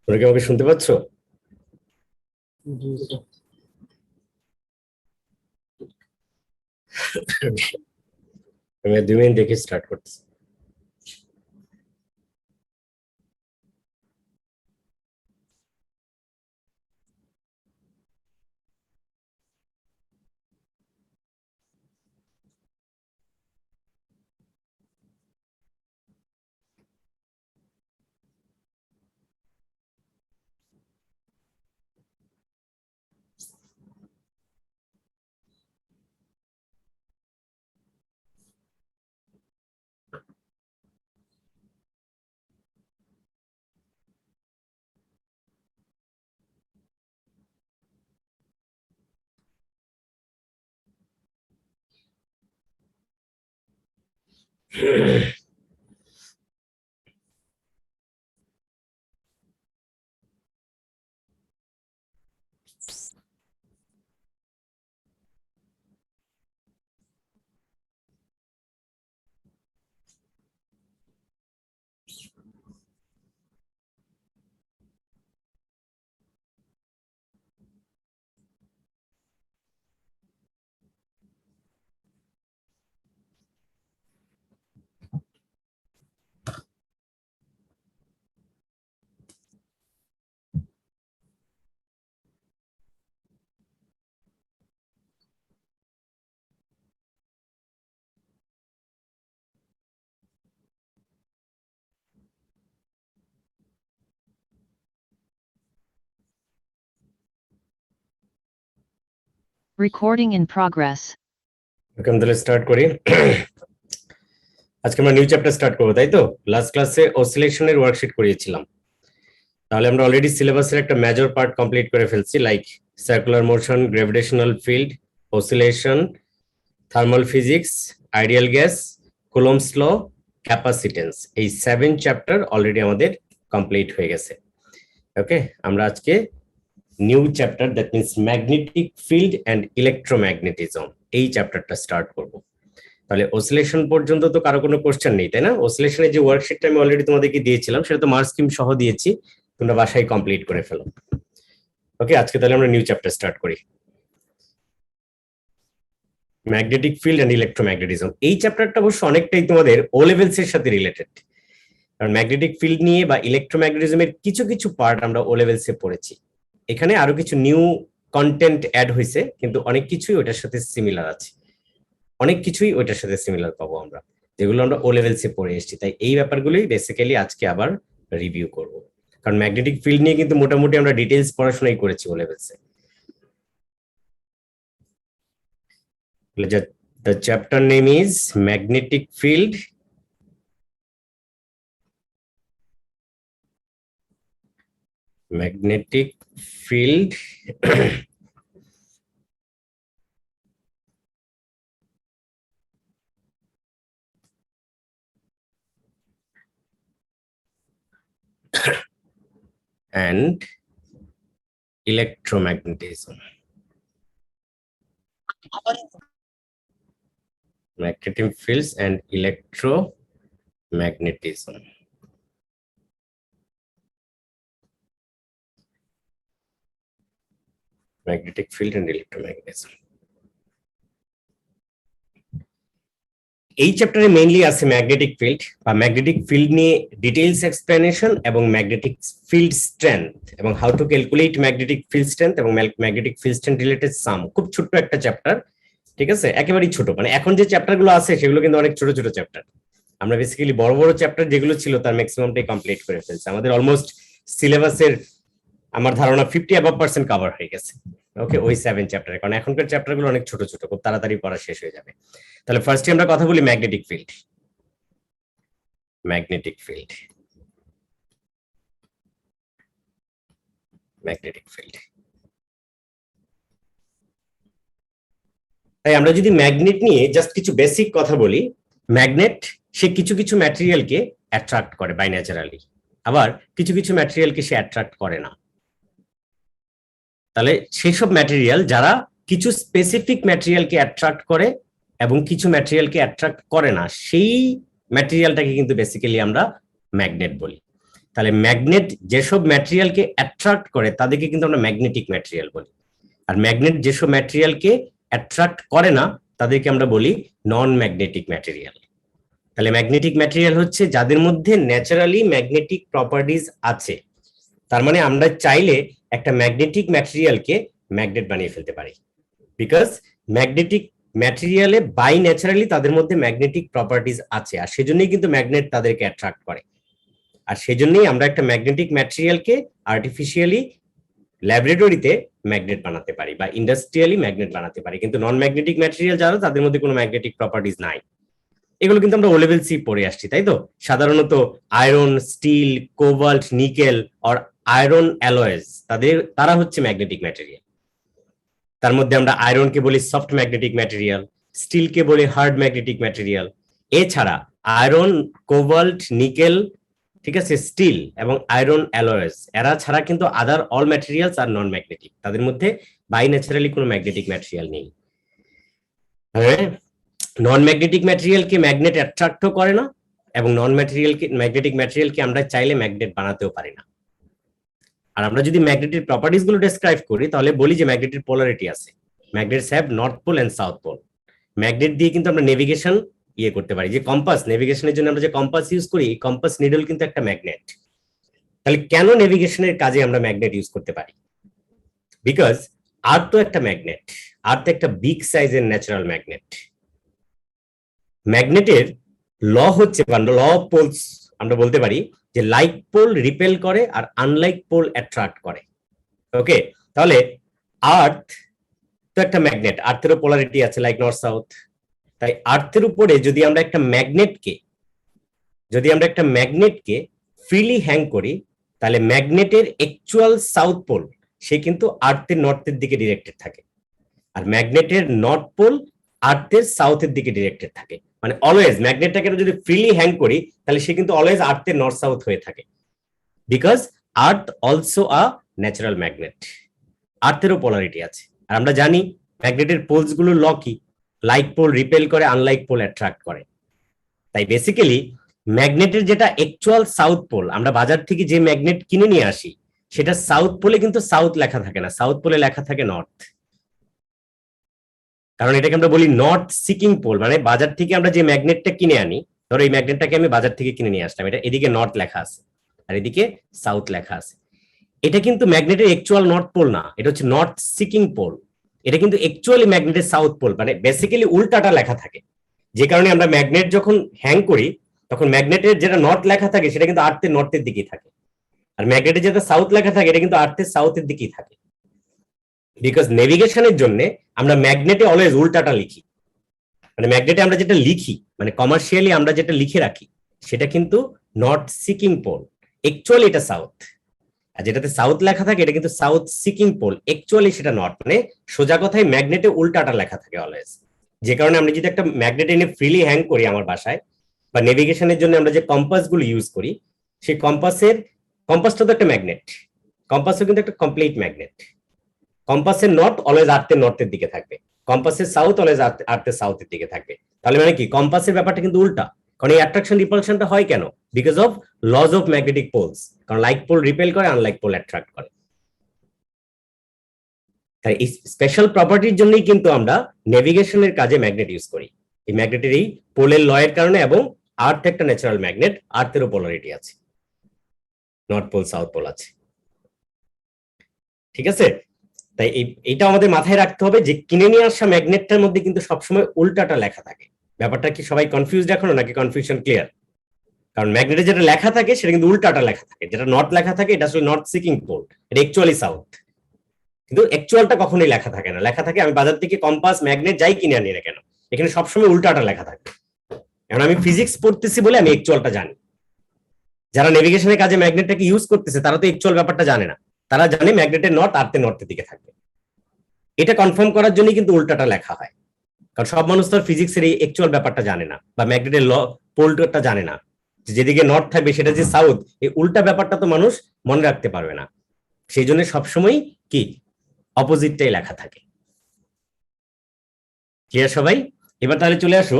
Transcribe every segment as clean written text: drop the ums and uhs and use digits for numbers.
তোমরা কি আমাকে শুনতে পাচ্ছ? আমি 2 মিনিট দেখে স্টার্ট করতেছি। Recording in progress. ওকে, আমি তাহলে স্টার্ট করি। আজকে আমরা নিউ চ্যাপ্টার স্টার্ট করবো, তাই তো? লাস্ট ক্লাসে অসিলেশনের ওয়ার্কশিট করিয়েছিলাম। তাহলে আমরা অলরেডি সিলেবাসের একটা মেজর পার্ট কমপ্লিট করে ফেলছি, like circular motion, gravitational field, oscillation, thermal physics, ideal gas, Coulomb's law, capacitance. এই 7 চ্যাপ্টার অলরেডি আমাদের কমপ্লিট হয়ে গেছে। ওকে, আমরা আজকে new chapter, that means magnetic field and electromagnetism, এই চ্যাপ্টারটা স্টার্ট করব। তাহলে অসিলেশন পর্যন্ত তো কারো কোনো কোশ্চেন নেই, তাই না? অসিলেশনের যে ওয়ার্কশিটটা আমি অলরেডি তোমাদেরকে দিয়েছিলাম, সেটা তো মার্ক স্কিম সহ দিয়েছি, তোমরা বাসায় কমপ্লিট করে ফেলো। ওকে, আজকে তাহলে আমরা নিউ চ্যাপ্টার স্টার্ট করি, ম্যাগনেটিক ফিল্ড অ্যান্ড ইলেকট্রোম্যাগনেটিজম। এই চ্যাপ্টারটা অবশ্য অনেকটাই তোমাদের ও লেভেলস এর সাথে রিলেটেড, কারণ ম্যাগনেটিক ফিল্ড নিয়ে বা ইলেকট্রোম্যাগনেটিজমের কিছু কিছু পার্ট আমরা ও লেভেলস এ পড়েছি। এখানে আরো কিছু নিউ কন্টেন্ট অ্যাড হয়েছে, কিন্তু অনেক কিছুই ওটার সাথে সিমিলার আছে, অনেক কিছুই ওটার সাথে সিমিলার পাবো আমরা, যেগুলো আমরা ও লেভেলস এ পড়ে এসেছি। তাই এই ব্যাপারগুলোই বেসিক্যালি আজকে আবার রিভিউ করব, কারণ ম্যাগনেটিক ফিল্ড নিয়ে কিন্তু মোটামুটি আমরা ডিটেইলস পড়াশোনাই করেছি ও লেভেলস এ। The chapter name is magnetic field and electromagnetism. Magnetic fields and electromagnetism. Magnetic field and electromagnetism. এই চ্যাপ্টারে মেইনলি আছে ম্যাগনেটিক ফিল্ড বা ম্যাগনেটিক ফিল্ড নিয়ে ডিটেইলস এক্সপ্লেনেশন এবং ম্যাগনেটিক ফিল্ড স্ট্রেংথ এবং how to calculate magnetic field strength এবং magnetic field strength related সাম। খুব ছোট্ট একটা চ্যাপ্টার, ঠিক আছে, একেবারেই ছোট। মানে এখন যে চ্যাপ্টার গুলো আছে সেগুলো কিন্তু অনেক ছোট ছোট চ্যাপ্টার। আমরা বেসিক্যালি বড় বড় চ্যাপ্টার যেগুলো ছিল তার ম্যাক্সিমামটাই কমপ্লিট করে ফেলছি। আমাদের অলমোস্ট সিলেবাসের আমার ধারণা 50% কভার হয়ে গেছে। ওকে, ওই 7 চ্যাপ্টারে, কারণ এখনকার চ্যাপ্টার গুলো অনেক ছোট ছোট, খুব তাড়াতাড়ি পড়া শেষ হয়ে যাবে। তাহলে ফার্স্টে আমরা কথা বলি magnetic field. Magnetic field, magnetic field. তাই আমরা যদি ম্যাগনেট নিয়ে জাস্ট কিছু বেসিক কথা বলি, ম্যাগনেট সে কিছু কিছু ম্যাটেরিয়ালকে অ্যাট্রাক্ট করে বাই ন্যাচারালি, আবার কিছু কিছু ম্যাটেরিয়ালকে সে অ্যাট্রাক্ট করে না। তাহলে সেসব ম্যাটেরিয়াল যারা কিছু স্পেসিফিক ম্যাটেরিয়ালকে অ্যাট্রাক্ট করে এবং কিছু ম্যাটেরিয়ালকে অ্যাট্রাক্ট করে না, সেই ম্যাটেরিয়ালটাকে কিন্তু বেসিক্যালি আমরা ম্যাগনেট বলি। তাহলে ম্যাগনেট যেসব ম্যাটেরিয়ালকে অ্যাট্রাক্ট করে তাদেরকে কিন্তু আমরা ম্যাগনেটিক ম্যাটেরিয়াল বলি, আর ম্যাগনেট যেসব ম্যাটেরিয়ালকে অ্যাট্রাক্ট করে না তাদেরকে আমরা বলি নন ম্যাগনেটিক ম্যাটেরিয়াল। তাহলে ম্যাগনেটিক ম্যাটেরিয়াল হচ্ছে যাদের মধ্যে ন্যাচারালি ম্যাগনেটিক প্রপার্টিজ আছে, তার মানে আমরা চাইলে একটা ম্যাগনেটিক ম্যাটেরিয়ালকে ম্যাগনেট বানিয়ে ফেলতে পারি, বিকজ ম্যাগনেটিক ম্যাটেরিয়ালে বাই ন্যাচারালি তাদের মধ্যে ম্যাগনেটিক প্রপার্টিজ আছে, আর সেজন্যই কিন্তু ম্যাগনেট তাদেরকে অ্যাট্রাক্ট করে। আর সেজন্যই আমরা একটা ম্যাগনেটিক ম্যাটেরিয়ালকে আর্টিফিশিয়ালি ল্যাবরেটরিতে ম্যাগনেট বানাতে পারি বা ইন্ডাস্ট্রিয়ালি ম্যাগনেট বানাতে পারি, কিন্তু নন ম্যাগনেটিক ম্যাটেরিয়াল যারা তাদের মধ্যে কোনো ম্যাগনেটিক প্রপার্টিজ নাই। এগুলো কিন্তু আমরা ও লেভেল সি পড়ে আসছি, তাই তো? সাধারণত আয়রন, স্টিল, কোবাল্ট, নিকেল আর আয়রন অ্যালয়েজ তারা হচ্ছে ম্যাগনেটিক ম্যাটেরিয়াল। তার মধ্যে আমরা আয়রনকে বলি সফট ম্যাগনেটিক ম্যাটেরিয়াল, স্টিলকে বলি হার্ড ম্যাগনেটিক ম্যাটেরিয়াল। এছাড়া আয়রন, কোবাল্ট, নিকেল, ঠিক আছে, স্টিল এবং আয়রন অ্যালয়েজ, এরা ছাড়া কিন্তু আদার অল ম্যাটেরিয়ালস আর নন ম্যাগনেটিক, তাদের মধ্যে বাই ন্যাচারালি কোনো ম্যাগনেটিক ম্যাটেরিয়াল নেই। হ্যাঁ, নন ম্যাগনেটিক ম্যাটেরিয়ালকে ম্যাগনেট অ্যাট্রাক্টও করে না, এবং নন ম্যাগনেটিক ম্যাটেরিয়ালকে আমরা চাইলে ম্যাগনেট বানাতেও পারি না। আর আমরা যদি ম্যাগনেটের প্রপার্টিজ গুলো ডেসক্রাইব করি তাহলে বলি যে ম্যাগনেটের পোলারিটি আছে, magnets have north pole and south pole. Magnet দিয়ে কিন্তু আমরা নেভিগেশন করতে পারি, যে কম্পাস, নেভিগেশনের জন্য আমরা যে কম্পাস ইউজ করি, এই কম্পাস নিডল কিন্তু একটা ম্যাগনেট। তাহলে কেন নেভিগেশনের কাজে আমরা ম্যাগনেট ইউজ করতে পারি? বিকজ আর্থ তো একটা ম্যাগনেট, আর্থ একটা বিগ সাইজের ন্যাচারাল ম্যাগনেট। ম্যাগনেটের ল হচ্ছে ল অফ পোলস, আমরা বলতে পারি যে লাইক পোল রিপেল করে আর আনলাইক পোল অ্যাট্রাক্ট করে। ওকে, তাহলে আর্থ তো একটা ম্যাগনেট, আর্থেরও পোলারিটি আছে লাইক নর্থ সাউথ। তাই আর্থের উপরে যদি আমরা একটা ম্যাগনেটকে ফ্রিলি হ্যাং করি, তাহলে ম্যাগনেটের অ্যাকচুয়াল সাউথ পোল সে কিন্তু আর্থের নর্থের দিকে ডিরেক্টেড থাকে, আর ম্যাগনেটের নর্থ পোল আর্থের সাউথের দিকে ডিরেক্টেড থাকে। মানে অলওয়েজ ম্যাগনেটটাকে যদি ফ্রিলি হ্যাং করি তাহলে সে কিন্তু অলওয়েজ আর্থের নর্থ সাউথ হয়ে থাকে, because earth also a natural magnet. আর্থেরও পোলারিটি আছে, আর আমরা জানি ম্যাগনেটের পোলস গুলো ল কি, লাইক পোল রিপেল করে, আনলাইক পোল অ্যাট্রাক্ট করে। তাই বেসিক্যালি ম্যাগনেটের যেটা অ্যাকচুয়াল সাউথ পোল, আমরা বাজার থেকে যে ম্যাগনেট কিনে নিয়ে আসি সেটা সাউথ পোলে কিন্তু সাউথ লেখা থাকে না, সাউথ পোলে লেখা থাকে নর্থ। কারণ এটাকে আমরা বলি নর্থ সিকিং পোল, মানে বাজার থেকে আমরা যে ম্যাগনেটটা কিনে আনি, ধরো এই ম্যাগনেটটাকে আমি বাজার থেকে কিনে নিয়ে আসলাম, এটা এদিকে নর্থ লেখা আছে আর এদিকে সাউথ লেখা আছে। এটা কিন্তু ম্যাগনেটের অ্যাকচুয়াল নর্থ পোল না, এটা হচ্ছে নর্থ সিকিং পোল। এটা কিন্তু অ্যাকচুয়ালি ম্যাগনেটের সাউথ পোল, মানে বেসিক্যালি উল্টাটা লেখা থাকে। যে কারণে আমরা ম্যাগনেট যখন হ্যাং করি তখন ম্যাগনেটের যেটা নর্থ লেখা থাকে সেটা কিন্তু আর্থের নর্থের দিকেই থাকে, আর ম্যাগনেটের যেটা সাউথ লেখা থাকে এটা কিন্তু আর্থের সাউথের দিকেই থাকে। বিকজ নেভিগেশনের জন্য আমরা ম্যাগনেটে অলওয়েজ উল্টাটা লিখি, মানে ম্যাগনেটে আমরা যেটা লিখি, মানে কমার্শিয়ালি আমরা যেটা লিখে রাখি সেটা কিন্তু নর্থ সিকিং পোল, অ্যাকচুয়ালি এটা সাউথ। আর যেটাতে সাউথ লেখা থাকে এটা কিন্তু সাউথ সিকিং পোল, অ্যাকচুয়ালি সেটা নর্থ। মানে সোজা কথায় ম্যাগনেটে উল্টাটা লেখা থাকে অলওয়েজ। যে কারণে আমরা যদি একটা ম্যাগনেট এনে ফ্রিলি হ্যাং করি আমার বাসায়, বা নেভিগেশনের জন্য আমরা যে কম্পাস গুলো ইউজ করি, সেই কম্পাসটা তো একটা ম্যাগনেট, কম্পাসও কিন্তু একটা কমপ্লিট ম্যাগনেট। কম্পাসের নর্থ অলওয়েজ আর্থের নর্থের দিকে থাকবে, কম্পাসের সাউথ অলওয়েজ আর্থের সাউথের দিকে থাকবে। তাহলে মানে কি, কম্পাসের ব্যাপারটা কিন্তু উল্টা। কারণ এই অ্যাট্রাকশন রিপালশনটা হয় কেন? Because of laws of magnetic poles. কারণ লাইক পোল রিপেল করে, আনলাইক পোল অ্যাট্রাক্ট করে। তাই এই স্পেশাল প্রপার্টির জন্যই কিন্তু আমরা নেভিগেশনের কাজে ম্যাগনেট ইউজ করি, এই ম্যাগনেটের এই পোলের লয়ের কারণে। এবং আর্থ একটা ন্যাচারাল ম্যাগনেট, আর্থেরও পোলারিটি আছে, নর্থ পোল সাউথ পোল আছে। ঠিক আছে, তাই এইটা আমাদের মাথায় রাখতে হবে যে কিনে নিয়ে আসা ম্যাগনেটটার মধ্যে কিন্তু সবসময় উল্টাটা লেখা থাকে। ব্যাপারটা কি সবাই কনফিউজড এখনো, নাকি কনফিউশন ক্লিয়ার? কারণ ম্যাগনেটে যেটা লেখা থাকে সেটা কিন্তু উল্টাটা লেখা থাকে, যেটা নর্থ লেখা থাকে এটা আসলে নর্থ সিকিং পোল, এটা অ্যাকচুয়ালি সাউথ। কিন্তু অ্যাকচুয়ালটা কখনোই লেখা থাকে না, লেখা থাকে আমি বাজার থেকে কম্পাস, ম্যাগনেট যাই কিনে আনি না কেন, এখানে সবসময় উল্টাটা লেখা থাকে। এখন আমি ফিজিক্স পড়তেছি বলে আমি অ্যাকচুয়ালটা জানি, যারা নেভিগেশনের কাজে ম্যাগনেটটাকে ইউজ করতেছে তারা তো অ্যাকচুয়াল ব্যাপারটা জানে না, তারা জানে ম্যাগনেটের নর্থ আর্থের নর্থের দিকে থাকবে। এটা কনফার্ম করার জন্য কিন্তু উল্টাটা লেখা হয়, কারণ সব মানুষ তো ফিজিক্সের এই অ্যাকচুয়াল ব্যাপারটা জানে না, বা ম্যাগনেটের পোলটা জানে না, যেদিকে নর্থ থাকবে সেটা যে সাউথ, এই উল্টা ব্যাপারটা তো মানুষ মনে রাখতে পারবে না। সেই জন্য সবসময় কি অপোজিটটাই লেখা থাকে। ক্লিয়ার সবাই? এবার তাহলে চলে আসো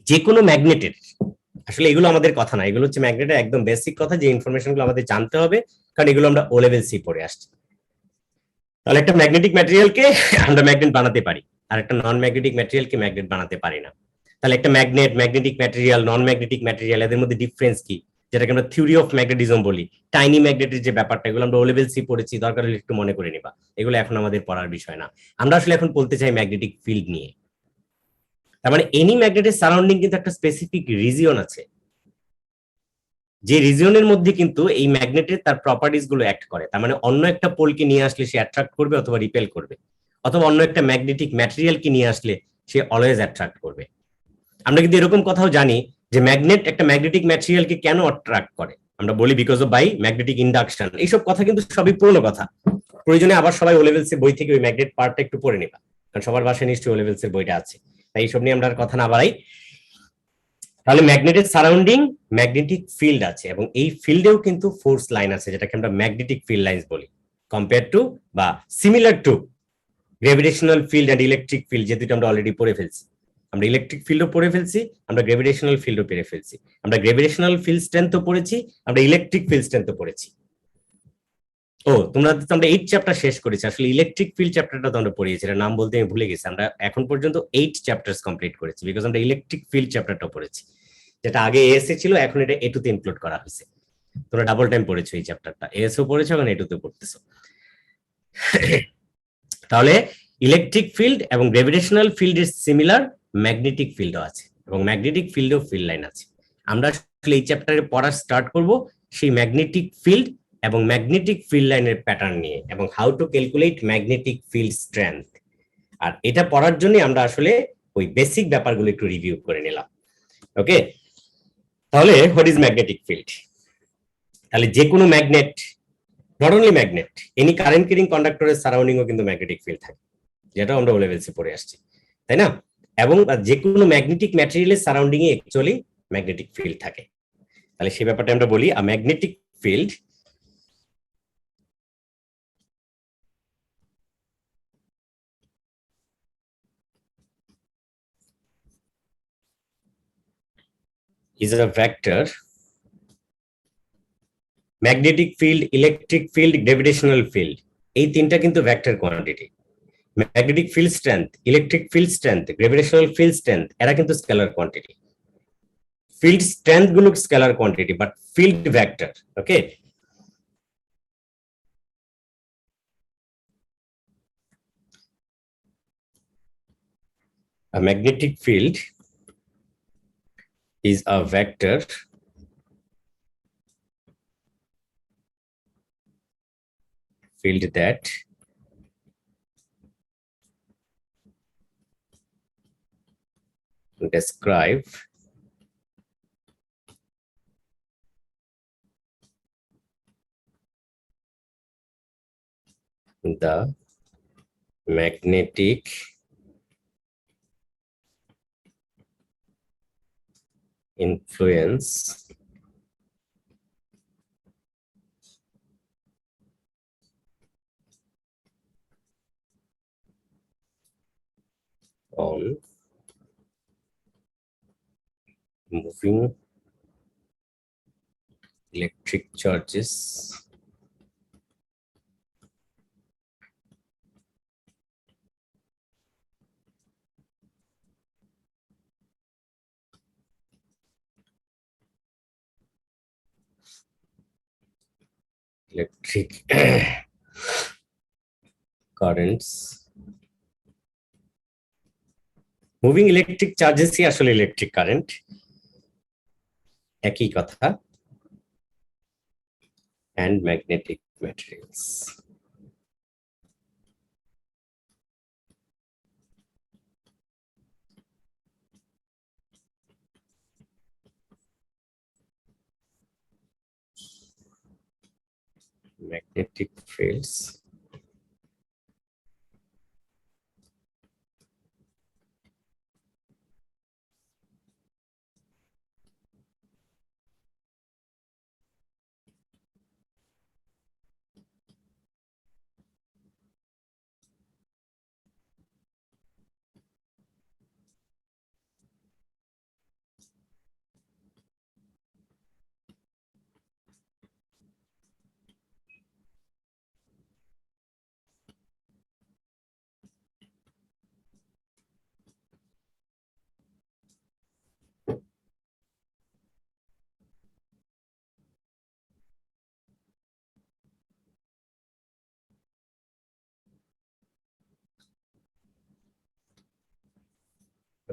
যে কোনো ম্যাগনেটের আসলে এগুলো আমাদের কথা না, এগুলো হচ্ছে ম্যাগনেটের একদম বেসিক কথা, যে ইনফরমেশন গুলো আমাদের জানতে হবে, কারণ এগুলো আমরা ও লেভেল সি পড়ে আসছি। তাহলে একটা ম্যাগনেটিক ম্যাটেরিয়ালকে আমরা ম্যাগনেট বানাতে পারি, আর একটা নন ম্যাগনেটিক ম্যাটেরিয়ালকে ম্যাগনেট বানাতে পারি না। তাহলে একটা magnet, magnetic material, non magnetic material, এদের মধ্যে ডিফারেন্স কি, যেটাকে আমরা থিওরি অফ ম্যাগনেটিজম বলি, টাইনি ম্যাগনেটের যে ব্যাপারটা, এগুলো আমরা ও লেভেল সি পড়েছি, দরকার হলে একটু মনে করে নিবা, এগুলো এখন আমাদের পড়ার বিষয় না। আমরা আসলে এখন বলতে চাই ম্যাগনেটিক ফিল্ড নিয়ে। তার মানে এনি ম্যাগনেটের সারাউন্ডিং কিন্তু একটা স্পেসিফিক রিজিয়ন আছে, যে রিজিয়নের মধ্যে কিন্তু এই ম্যাগনেটের তার প্রপার্টিস গুলো অ্যাক্ট করে। তার মানে অন্য একটা পোলকে নিয়ে আসলে সে অ্যাট্রাক্ট করবে অথবা রিপেল করবে, অথবা অন্য একটা ম্যাগনেটিক ম্যাটেরিয়ালকে নিয়ে আসলে সে অলওয়েজ অ্যাট্রাক্ট করবে। আমরা কিন্তু এরকম কথাও জানি যে ম্যাগনেট একটা ম্যাগনেটিক ম্যাটেরিয়ালকে কেন অ্যাট্রাক্ট করে, আমরা বলি because of by magnetic induction. এইসব কথা কিন্তু সবই পুরনো কথা, প্রয়োজনে আবার সবাই ও লেভেলসের বই থেকে ওই ম্যাগনেট পার্টটা একটু পড়ে নিবা, কারণ সবার বাসায় নিশ্চয়ই ও লেভেলসের বইটা আছে। তাই এইসব নিয়ে আমরা আর কথা না বাড়াই। তাহলে ম্যাগনেটের সারাউন্ডিং ম্যাগনেটিক ফিল্ড আছে, এবং এই ফিল্ডেও কিন্তু ফোর্স লাইন আছে, যেটাকে আমরা ম্যাগনেটিক ফিল্ড লাইন্স বলি, কম্পেয়ার টু বা similar to gravitational field and electric field, যে দুটো আমরা অলরেডি পড়ে ফেলছি। আমরা ইলেকট্রিক ফিল্ডও পড়ে ফেলছি, আমরা গ্র্যাভিটেশনাল ফিল্ডও পেরে ফেলছি, আমরা গ্র্যাভিটেশনাল ফিল্ড স্ট্রেংথও পড়েছি, আমরা ইলেকট্রিক ফিল্ড স্ট্রেংথও পড়েছি। ও তোমরা তো, আমরা 8 চ্যাপ্টার শেষ করেছি, আসলে ইলেকট্রিক ফিল্ড চ্যাপ্টারটা তো আমরা পড়িয়েছি, নাম বলতে আমি ভুলে গেছি। আমরা এখন পর্যন্ত 8 চ্যাপ্টার্স কমপ্লিট করেছি, বিকজ আমরা ইলেকট্রিক ফিল্ড চ্যাপ্টারটা পড়েছি, যেটা আগে এএসএ ছিল, এখন এটা এ টু তে ইনক্লুড করা হয়েছে। তোমরা ডাবল টাইম পড়েছো এই চ্যাপ্টারটা, এএসও পড়েছো এবং এ টু তে পড়তেছো। তাহলে ইলেকট্রিক ফিল্ড এবং গ্র্যাভিটেশনাল ফিল্ডের সিমিলার ম্যাগনেটিক ফিল্ডও আছে, এবং ম্যাগনেটিক ফিল্ডেও ফিল্ড লাইন আছে। আমরা আসলে এই চ্যাপ্টারে পড়া স্টার্ট করব সেই ম্যাগনেটিক ফিল্ড এবং ম্যাগনেটিক ফিল্ড লাইনের প্যাটার্ন নিয়ে, এবং how to calculate magnetic field strength. আর এটা পড়ার জন্য আমরা আসলে ওই বেসিক ব্যাপারগুলো একটু রিভিউ করে নিলাম। ওকে, তাহলে হোয়াট ইজ ম্যাগনেটিক ফিল্ড? তাহলে যে কোনো magnet, not only magnet, any current carrying কন্ডাক্টরের সারাউন্ডিংও কিন্তু ম্যাগনেটিক ফিল্ড থাকে, যেটা আমরা ও লেভেলসে পড়ে আসছি, তাই না? এবং যে কোনো ম্যাগনেটিক ম্যাটেরিয়ালের সারাউন্ডিং এ অ্যাকচুয়ালি ম্যাগনেটিক ফিল্ড থাকে। তাহলে সেই ব্যাপারটা আমরা বলি, a magnetic field is a vector, magnetic field, electric field, gravitational field, এই তিনটা কিন্তু vector quantity. Magnetic field strength, electric field strength, gravitational field strength, এরা কিন্তু স্কেলার কোয়ান্টিটি। ফিল্ড স্ট্রেংথ গুলো scalar quantity, but field vector. Okay, a magnetic field is a vector field that describe the magnetic influence on moving electric charges electric currents, moving electric চার্জেসই আসলে electric current, একই কথা, and magnetic materials. Magnetic fields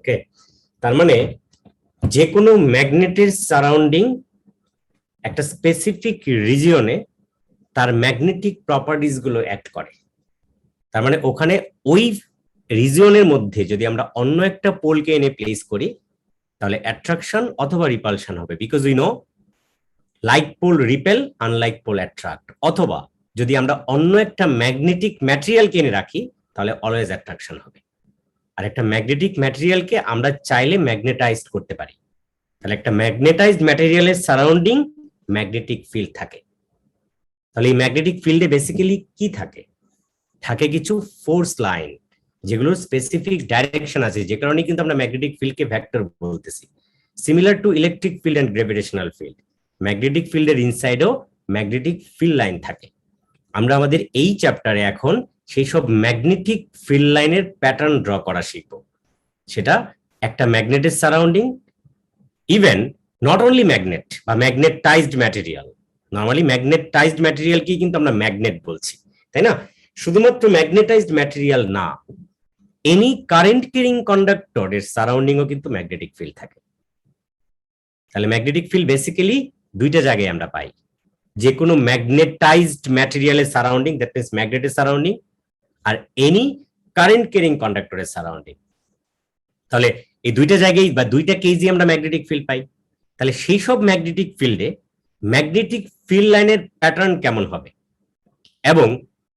ওকে, তার মানে যে কোনো ম্যাগনেটের surrounding একটা স্পেসিফিক রিজিয়নে তার ম্যাগনেটিক প্রপার্টিজ গুলো অ্যাক্ট করে। তার মানে ওখানে ওই রিজিয়নের মধ্যে যদি আমরা অন্য একটা পোলকে এনে প্লেস করি তাহলে অ্যাট্রাকশন অথবা রিপালশন হবে, because we know like pole repel, unlike pole attract. অথবা যদি আমরা অন্য একটা ম্যাগনেটিক ম্যাটেরিয়ালকে এনে রাখি তাহলে অলওয়েজ অ্যাট্রাকশন হবে। আর একটা ম্যাগনেটিক ম্যাটেরিয়ালকে আমরা চাইলে ম্যাগনেটাইজড করতে পারি। তাহলে একটা ম্যাগনেটাইজড ম্যাটেরিয়ালের সারাউন্ডিং ম্যাগনেটিক ফিল্ড থাকে। তাহলে এই ম্যাগনেটিক ফিল্ডে বেসিক্যালি কি থাকে? থাকে কিছু ফোর্স লাইন, যেগুলোর স্পেসিফিক ডাইরেকশন আছে, যে কারণে কিন্তু আমরা ম্যাগনেটিক ফিল্ডকে ভেক্টর বলতেছি। Similar to electric field and gravitational field, magnetic ফিল্ডের ইনসাইডেও ম্যাগনেটিক ফিল্ড লাইন থাকে। আমরা আমাদের এই চ্যাপ্টারে এখন সেই সব ম্যাগনেটিক ফিল্ড লাইনের প্যাটার্ন ড্র করা শিখব। সেটা একটা ম্যাগনেটের surrounding, even not only magnet বা ম্যাগনেটাইজড ম্যাটেরিয়াল। নর্মালি ম্যাগনেটাইজড ম্যাটেরিয়ালকেই কিন্তু আমরা ম্যাগনেট বলছি, তাই না? শুধুমাত্র ম্যাগনেটাইজড ম্যাটেরিয়াল না, এনি কারেন্ট ক্যারিং কন্ডাক্টর এর সারাউন্ডিংও কিন্তু ম্যাগনেটিক ফিল্ড থাকে। তাহলে ম্যাগনেটিক ফিল্ড বেসিক্যালি দুইটা জায়গায় আমরা পাই, যে কোনো ম্যাগনেটাইজড ম্যাটেরিয়ালের সারাউন্ডিং, দ্যাট মিন্স ম্যাগনেটের সারাউন্ডিং, আর এনি কারেন্ট ক্যারিং কন্ডাক্টরের সারাউন্ডিং। তাহলে এই দুইটা জায়গায় বা দুইটা কেসই আমরা ম্যাগনেটিক ফিল্ড পাই। তাহলে সেই সব ম্যাগনেটিক ফিল্ডে ম্যাগনেটিক ফিল্ড লাইনের প্যাটার্ন কেমন হবে এবং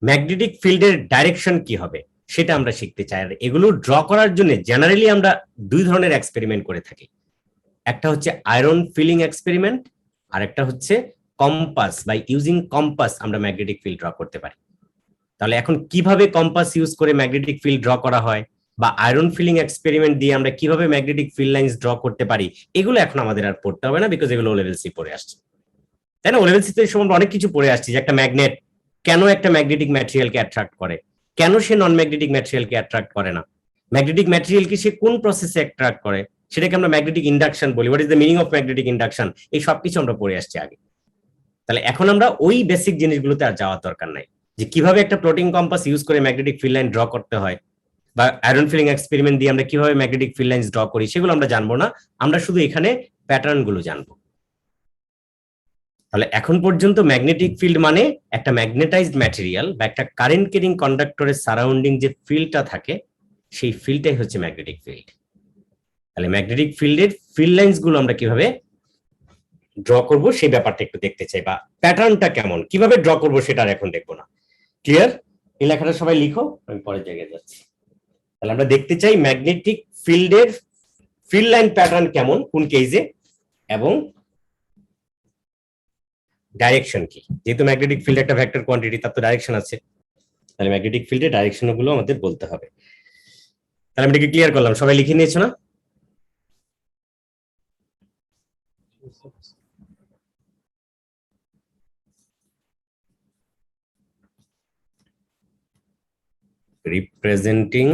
ম্যাগনেটিক ফিল্ডের ডাইরেকশন কি হবে সেটা আমরা শিখতে চাই। আর এগুলো ড্র করার জন্য জেনারেলি আমরা দুই ধরনের এক্সপেরিমেন্ট করে থাকি। একটা হচ্ছে আয়রন ফিলিং এক্সপেরিমেন্ট, আর একটা হচ্ছে কম্পাস। বাই ইউজিং কম্পাস আমরা ম্যাগনেটিক ফিল্ড ড্র করতে পারি। তাহলে এখন কিভাবে কম্পাস ইউজ করে ম্যাগনেটিক ফিল্ড ড্র করা হয় বা আয়রন ফিলিং এক্সপেরিমেন্ট দিয়ে আমরা কিভাবে ম্যাগনেটিক ফিল্ড লাইন্স ড্র করতে পারি, এগুলো এখন আমাদের আর পড়তে হবে না, বিকজ এগুলো ও লেভেল সি পড়ে আসছে, তাই না? ও লেভেল সি তে সময় অনেক কিছু পড়ে আসছে, যে একটা ম্যাগনেট কেন একটা ম্যাগনেটিক ম্যাটেরিয়ালকে অ্যাট্রাক্ট করে, কেন সে নন ম্যাগনেটিক ম্যাটেরিয়ালকে অ্যাট্রাক্ট করে না, ম্যাগনেটিক ম্যাটেরিয়ালকে সে কোন প্রসেসে অ্যাট্রাক্ট করে, সেটাকে আমরা ম্যাগনেটিক ইন্ডাকশন বলি। What is the meaning of magnetic induction, এই সবকিছু আমরা পড়ে আসছি আগে। তাহলে এখন আমরা ওই বেসিক জিনিসগুলোতে আর যাওয়ার দরকার নাই, যে কিভাবে একটা প্লটিং কম্পাস ইউজ করে ম্যাগনেটিক ফিল্ড লাইন ড্র করতে হয় বা আয়রন ফিলিং এক্সপেরিমেন্ট দিয়ে আমরা কিভাবে ম্যাগনেটিক ফিল্ড লাইন্স ড্র করি, সেগুলো আমরা জানবো না। আমরা শুধু এখানে প্যাটার্ন গুলো জানবো। তাহলে এখন পর্যন্ত ম্যাগনেটিক ফিল্ড মানে একটা ম্যাগনেটাইজড ম্যাটেরিয়াল বা একটা কারেন্ট ক্যারিং কন্ডাক্টরের সারাউন্ডিং যে ফিল্ডটা থাকে, সেই ফিল্ডটাই হচ্ছে ম্যাগনেটিক ফিল্ড। তাহলে ম্যাগনেটিক ফিল্ডের ফিল্ড লাইন্স গুলো আমরা কিভাবে ড্র করব সেই ব্যাপারটা একটু দেখতে চাই, বা প্যাটার্নটা কেমন, কিভাবে ড্র করব সেটা আর এখন দেখবো না। ক্লিয়ার? এই লেখাটা সবাই লিখো, আমি পরের জায়গায় যাচ্ছি। তাহলে আমরা দেখতে চাই ম্যাগনেটিক ফিল্ডের ফিল্ড লাইন প্যাটার্ন কেমন কোন কেসে, এবং ডাইরেকশন কি। যেহেতু ম্যাগনেটিক ফিল্ড একটা ভেক্টর কোয়ান্টিটি, তার তো ডাইরেকশন আছে, তাহলে ম্যাগনেটিক ফিল্ডের ডাইরেকশন গুলো আমাদের বলতে হবে। তাহলে আমি এটাকে ক্লিয়ার করলাম, সবাই লিখে নিয়েছো না? Representing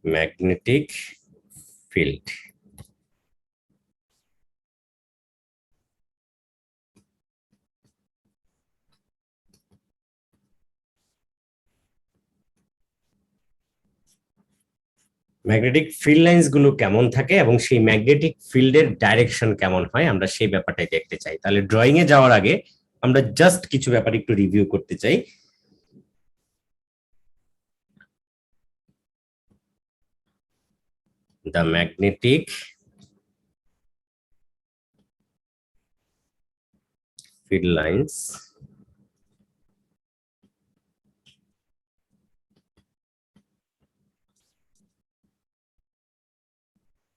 magnetic field. Magnetic field lines গুলো কেমন থাকে এবং সেই ম্যাগনেটিক ফিল্ডের ডাইরেকশন কেমন হয়, আমরা সেই ব্যাপারটাই দেখতে চাই। তাহলে ড্রয়িং এ যাওয়ার আগে আমরা জাস্ট কিছু ব্যাপার একটু রিভিউ করতে চাই। The magnetic field lines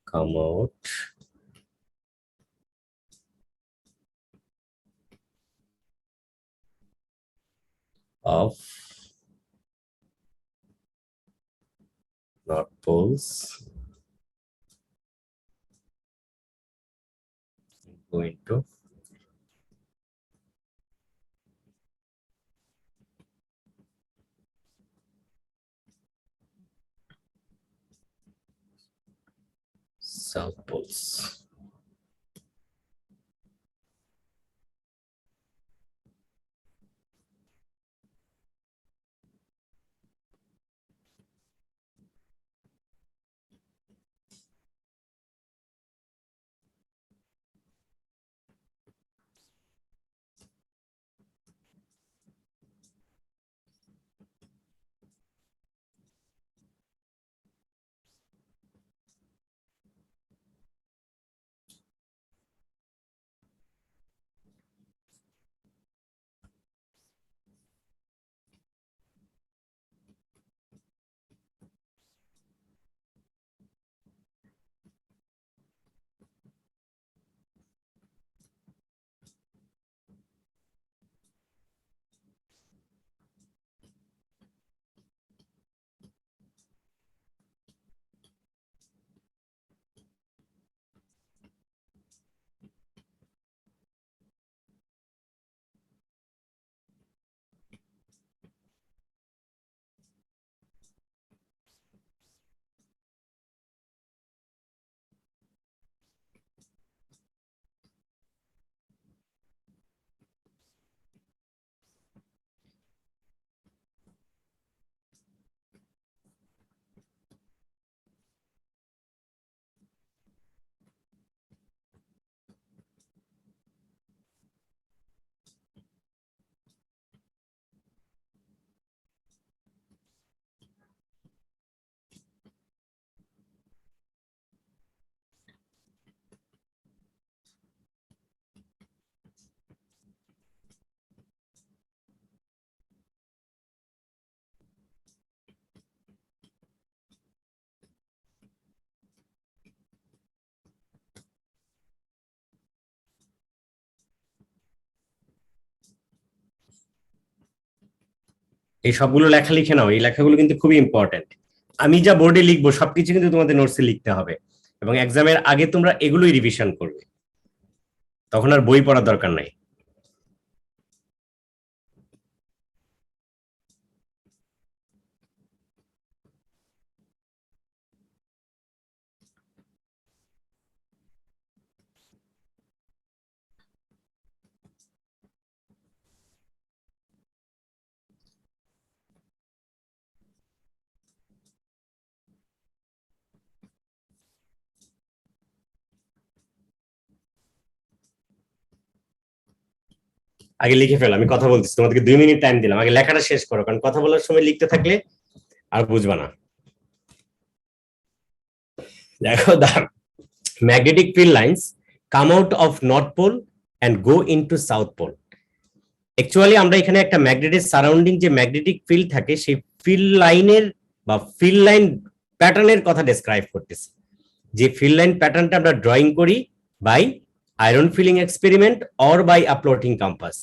come out of north poles go into south poles. এই সবগুলো লেখা লিখে নাও, এই লেখাগুলো কিন্তু খুবই ইম্পর্টেন্ট। আমি যা বোর্ডে লিখবো সবকিছু কিন্তু তোমাদের নোটসে লিখতে হবে, এবং এক্সামের আগে তোমরা এগুলোই রিভিশন করবে, তখন আর বই পড়ার দরকার নাই। আগে লিখে ফেল, আমি কথা বলতেছি, তোমাদেরকে 2 মিনিট টাইম দিলাম, আগে লেখাটা শেষ করো, কারণ কথা বলার সময় লিখতে থাকলে আর বুঝবা না। দেখো, the magnetic field lines come out of North Pole and go into South Pole. Actually আমরা এখানে একটা ম্যাগনেটের সারাউন্ডিং যে ম্যাগনেটিক ফিল্ড থাকে সেই ফিল্ড লাইনের বা ফিল্ড লাইন প্যাটার্নের কথা ডেসক্রাইব করতেছি। যে ফিল্ড লাইন প্যাটার্নটা আমরা ড্রয়িং করি by iron filing experiment or by a plotting compass.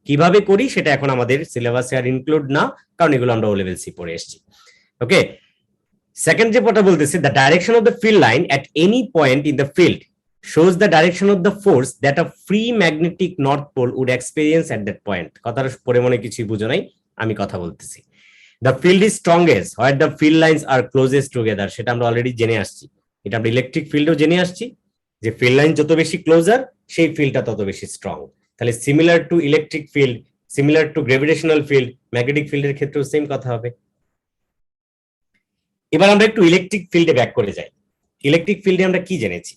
কিভাবে করি সেটা এখন আমাদের সিলেবাসে আর ইনক্লুড না, কারণ এগুলো আমরা ও লেভেল সি পড়ে এসেছি। ওকে, সেকেন্ড যে পটা বলতেছে, the direction of the field line at any point in the field shows the direction of the force that a free magnetic north pole would experience at that point. কথাটা পরে মনে কিছুই বুঝো নাই, আমি কথা বলতেছি। The field is strongest where the field lines are closest together, সেটা আমরা অলরেডি জেনে আসছি। এটা আমরা ইলেকট্রিক ফিল্ডেও জেনে আসছি যে ফিল্ড লাইন যত বেশি ক্লোজার সেই ফিল্ডটা তত বেশি স্ট্রং। তাহলে similar to electric field, similar to gravitational field, magnetic ফিল্ডের ক্ষেত্রেও সেম কথা হবে। এবার আমরা একটু ইলেকট্রিক ফিল্ডে ব্যাক করে যাই। ইলেকট্রিক ফিল্ডে আমরা কি জেনেছি,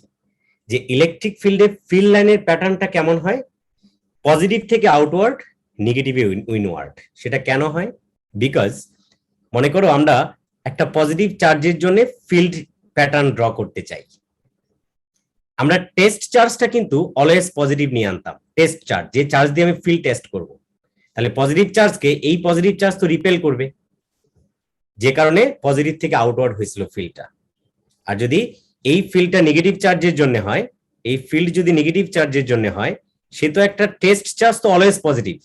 যে ইলেকট্রিক ফিল্ডে ফিল্ড লাইনের প্যাটার্নটা কেমন হয়, পজিটিভ থেকে আউটওয়ার্ড, নেগেটিভে উইনওয়ার্ড। সেটা কেন হয়? বিকজ মনে করো আমরা একটা পজিটিভ চার্জের জন্য ফিল্ড প্যাটার্ন ড্র করতে চাই, আমরা টেস্ট চার্জটা কিন্তু অলওয়েজ পজিটিভ নিয়ে আনতাম। টেস্ট চার্জ, যে চার্জ দিয়ে আমি ফিল্ড টেস্ট করব, তাহলে পজিটিভ চার্জকে এই পজিটিভ চার্জ তো রিপেল করবে, যে কারণে পজিটিভ থেকে আউটওয়ার্ড হয়েছিল ফিল্ডটা। আর যদি এই ফিল্ডটা নেগেটিভ চার্জের জন্য হয়, এই ফিল্ড যদি নেগেটিভ চার্জের জন্য হয়, সে তো একটা টেস্ট চার্জ তো অলওয়েজ পজিটিভ,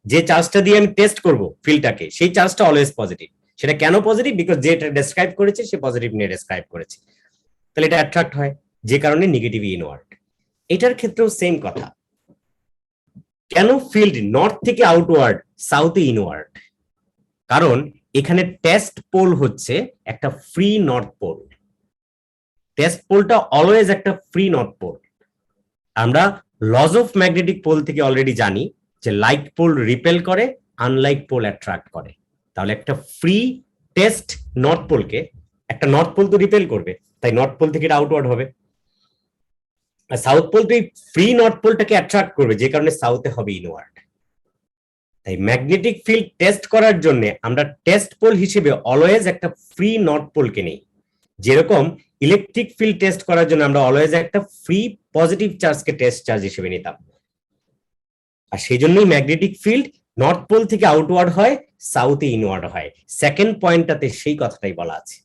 যে চার্জটা দিয়ে আমি টেস্ট করব ফিল্ডটাকে সেই চার্জটা অলওয়েজ পজিটিভ। সেটা কেন পজিটিভ? বিকজ যেটা ডেসক্রাইব করেছে সে পজিটিভ নিয়ে ডেসক্রাইব করেছে, তাহলে এটা অ্যাট্রাক্ট হয়, যে কারণে নেগেটিভ ইনওয়ার্ড। এটার ক্ষেত্রেও সেম কথা। কেন ফিল্ড নর্থ থেকে আউটওয়ার্ড, সাউথে ইনওয়ার্ড? কারণ এখানে টেস্ট পোল হচ্ছে একটা ফ্রি নর্থ পোল। টেস্ট পোলটা অলওয়েজ একটা ফ্রি নর্থ পোল। আমরা লজ অফ ম্যাগনেটিক পোল থেকে অলরেডি জানি যে লাইক পোল রিপেল করে, আনলাইক পোল অ্যাট্রাক্ট করে। তাহলে একটা ফ্রি টেস্ট নর্থ পোলকে, একটা নর্থ পোল তো রিপেল করবে, তাই নর্থ পোল থেকে এটা আউটওয়ার্ড হবে। আর সাউথ পোল তো এই ফ্রি নর্থ পোলটাকে অ্যাট্রাক্ট করবে, যে কারণে সাউথে হবে ইনওয়ার্ড। তাই ম্যাগনেটিক ফিল্ড টেস্ট করার জন্য আমরা টেস্ট পোল হিসেবে অলওয়েজ একটা ফ্রি নর্থ পোলকে নেই, যেরকম ইলেকট্রিক ফিল্ড টেস্ট করার জন্য আমরা অলওয়েজ একটা ফ্রি পজিটিভ চার্জকে টেস্ট চার্জ হিসেবে নিতাম। আর সেই জন্যই ম্যাগনেটিক ফিল্ড নর্থ পোল থেকে আউটওয়ার্ড হয়, সাউথে ইনওয়ার্ড হয়। সেকেন্ড পয়েন্টটাতে সেই কথাটাই বলা আছে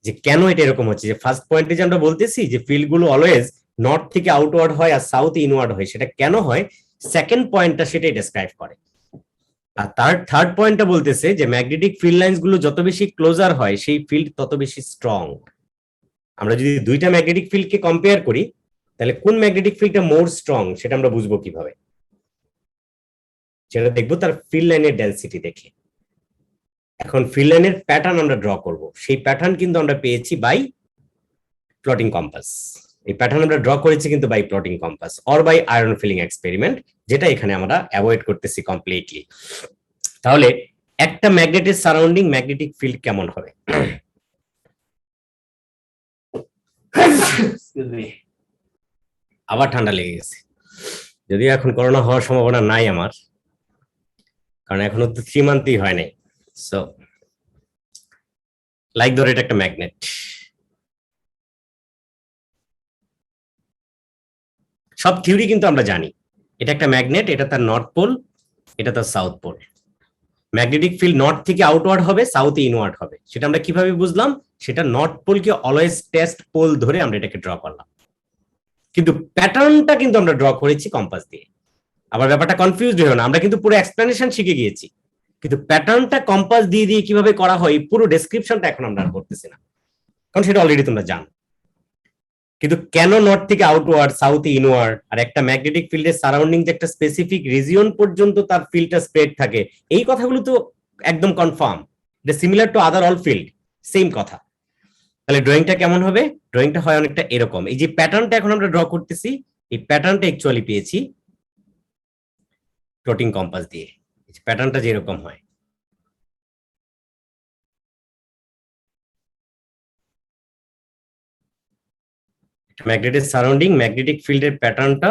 যে কেন এটা এরকম হচ্ছে। যে ফার্স্ট পয়েন্টে যে আমরা বলতেছি যে ফিল্ড গুলো অলওয়েজ নর্থ থেকে আউটওয়ার্ড হয় আর সাউথে ইনওয়ার্ড হয়, সেটা কেন হয়, সেকেন্ড পয়েন্টটা সেটাই ডেসক্রাইব করে। আর তার থার্ড পয়েন্টটা বলতেছে যে ম্যাগনেটিক ফিল্ড লাইন্স গুলো যত বেশি ক্লোজার হয় সেই ফিল্ড তত বেশি স্ট্রং। আমরা যদি দুইটা ম্যাগনেটিক ফিল্ডকে কম্পেয়ার করি, তাহলে কোন ম্যাগনেটিক ফিল্ডটা মোর স্ট্রং সেটা আমরা বুঝবো কিভাবে? সেটা দেখবো তার ফিল্ড লাইনের ডেনসিটি দেখে। এখন ফিল্ড লাইনের প্যাটার্ন আমরা ড্র করব, সেই প্যাটার্ন কিন্তু আমরা পেয়েছি বাই প্লটিং কম্পাস। এই প্যাটার্ন আমরা ড্র করেছি কিন্তু by plotting compass or by iron filing experiment, যেটা এখানে আমরা অ্যাভয়েড করতেছি কমপ্লিটলি। তাহলে একটা ম্যাগনেটের সারাউন্ডিং ম্যাগনেটিক ফিল্ড কেমন হবে? আবার ঠান্ডা লেগে গেছে, যদিও এখন করোনা হওয়ার সম্ভাবনা নাই আমার, কারণ এখনো তো 3 মান্থই হয় নাই। সো লাইক ধরো এটা একটা ম্যাগনেট, সব থিওরি কিন্তু আমরা জানি। এটা একটা ম্যাগনেট, এটা তার নর্থ পোল, এটা তার south pole. Magnetic field north থেকে আউটওয়ার্ড হবে, সাউথে ইনওয়ার্ড হবে। সেটা আমরা কিভাবে বুঝলাম? সেটা নর্থ পোলকে অলওয়েজ টেস্ট পোল ধরে আমরা এটাকে ড্র করলাম, কিন্তু প্যাটার্নটা কিন্তু আমরা ড্র করেছি কম্পাস দিয়ে। আবার ব্যাপারটা কনফিউজড হয়েও না, আমরা কিন্তু পুরো এক্সপ্লেনেশন শিখে গিয়েছি, কিন্তু প্যাটার্নটা কম্পাস দিয়ে দিয়ে কিভাবে করা হয় পুরো ডেসক্রিপশনটা এখন আমরা আর করতেছি না, কারণ সেটা অলরেডি তোমরা জানো। কিন্তু কেন নর্থ থেকে আউটওয়ার্ড, সাউথ ইনওয়ার্ড, আর একটা ম্যাগনেটিক ফিল্ডের সারাউন্ডিং যে একটা স্পেসিফিক রিজিয়ন পর্যন্ত তার ফিল্ডটা স্প্রেড থাকে, এই কথাগুলো তো একদম কনফার্ম, এটা similar to other all field, same কথা। তাহলে ড্রয়িংটা কেমন হবে? ড্রয়িংটা হয় অনেকটা এরকম। এই যে প্যাটার্নটা এখন আমরা ড্র করতেছি, এই প্যাটার্নটা অ্যাকচুয়ালি পেয়েছি প্লটিং কম্পাস দিয়ে। প্যাটার্নটা যেরকম হয়, ম্যাগনেটের সারাউন্ডিং ম্যাগনেটিক ফিল্ডের প্যাটার্নটা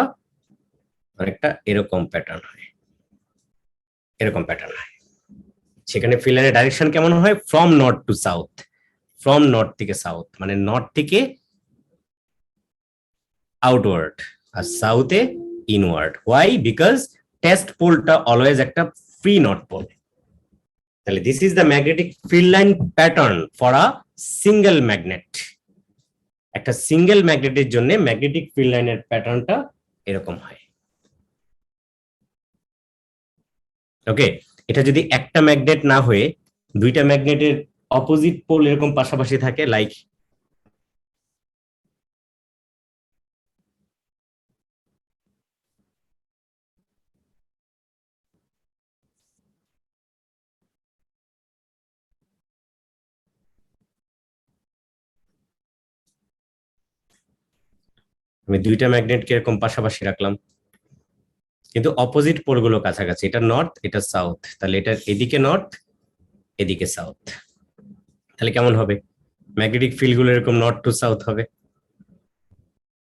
অনেকটা এরকম প্যাটার্ন হয়, এরকম প্যাটার্ন হয়। সেখানে ফিল্ডের ডাইরেকশন কেমন হয়? From north to south, from north থেকে সাউথ, মানে নর্থ থেকে আউটওয়ার্ড আর সাউথে ইনওয়ার্ড। হোয়াই? বিকজ টেস্ট পোলটা অলওয়েজ একটা ফ্রি নর্থ পোল। তাহলে this is the magnetic field line pattern for a single magnet. একটা সিঙ্গেল ম্যাগনেটের জন্য ম্যাগনেটিক ফিল্ড লাইনের প্যাটার্নটা এরকম হয়। ওকে, এটা যদি একটা ম্যাগনেট না হয়ে দুইটা ম্যাগনেটের অপোজিট পোল এরকম পাশাপাশি থাকে, লাইক আমি দুইটা ম্যাগনেটকে এরকম পাশাপাশি রাখলাম, কিন্তু অপোজিট পোলগুলো কাছাকাছি, এটা নর্থ এটা সাউথ, তাহলে এটা এদিকে নর্থ এদিকে সাউথ, তাহলে কেমন হবে? ম্যাগনেটিক ফিল্ড গুলো এরকম নর্থ টু সাউথ হবে,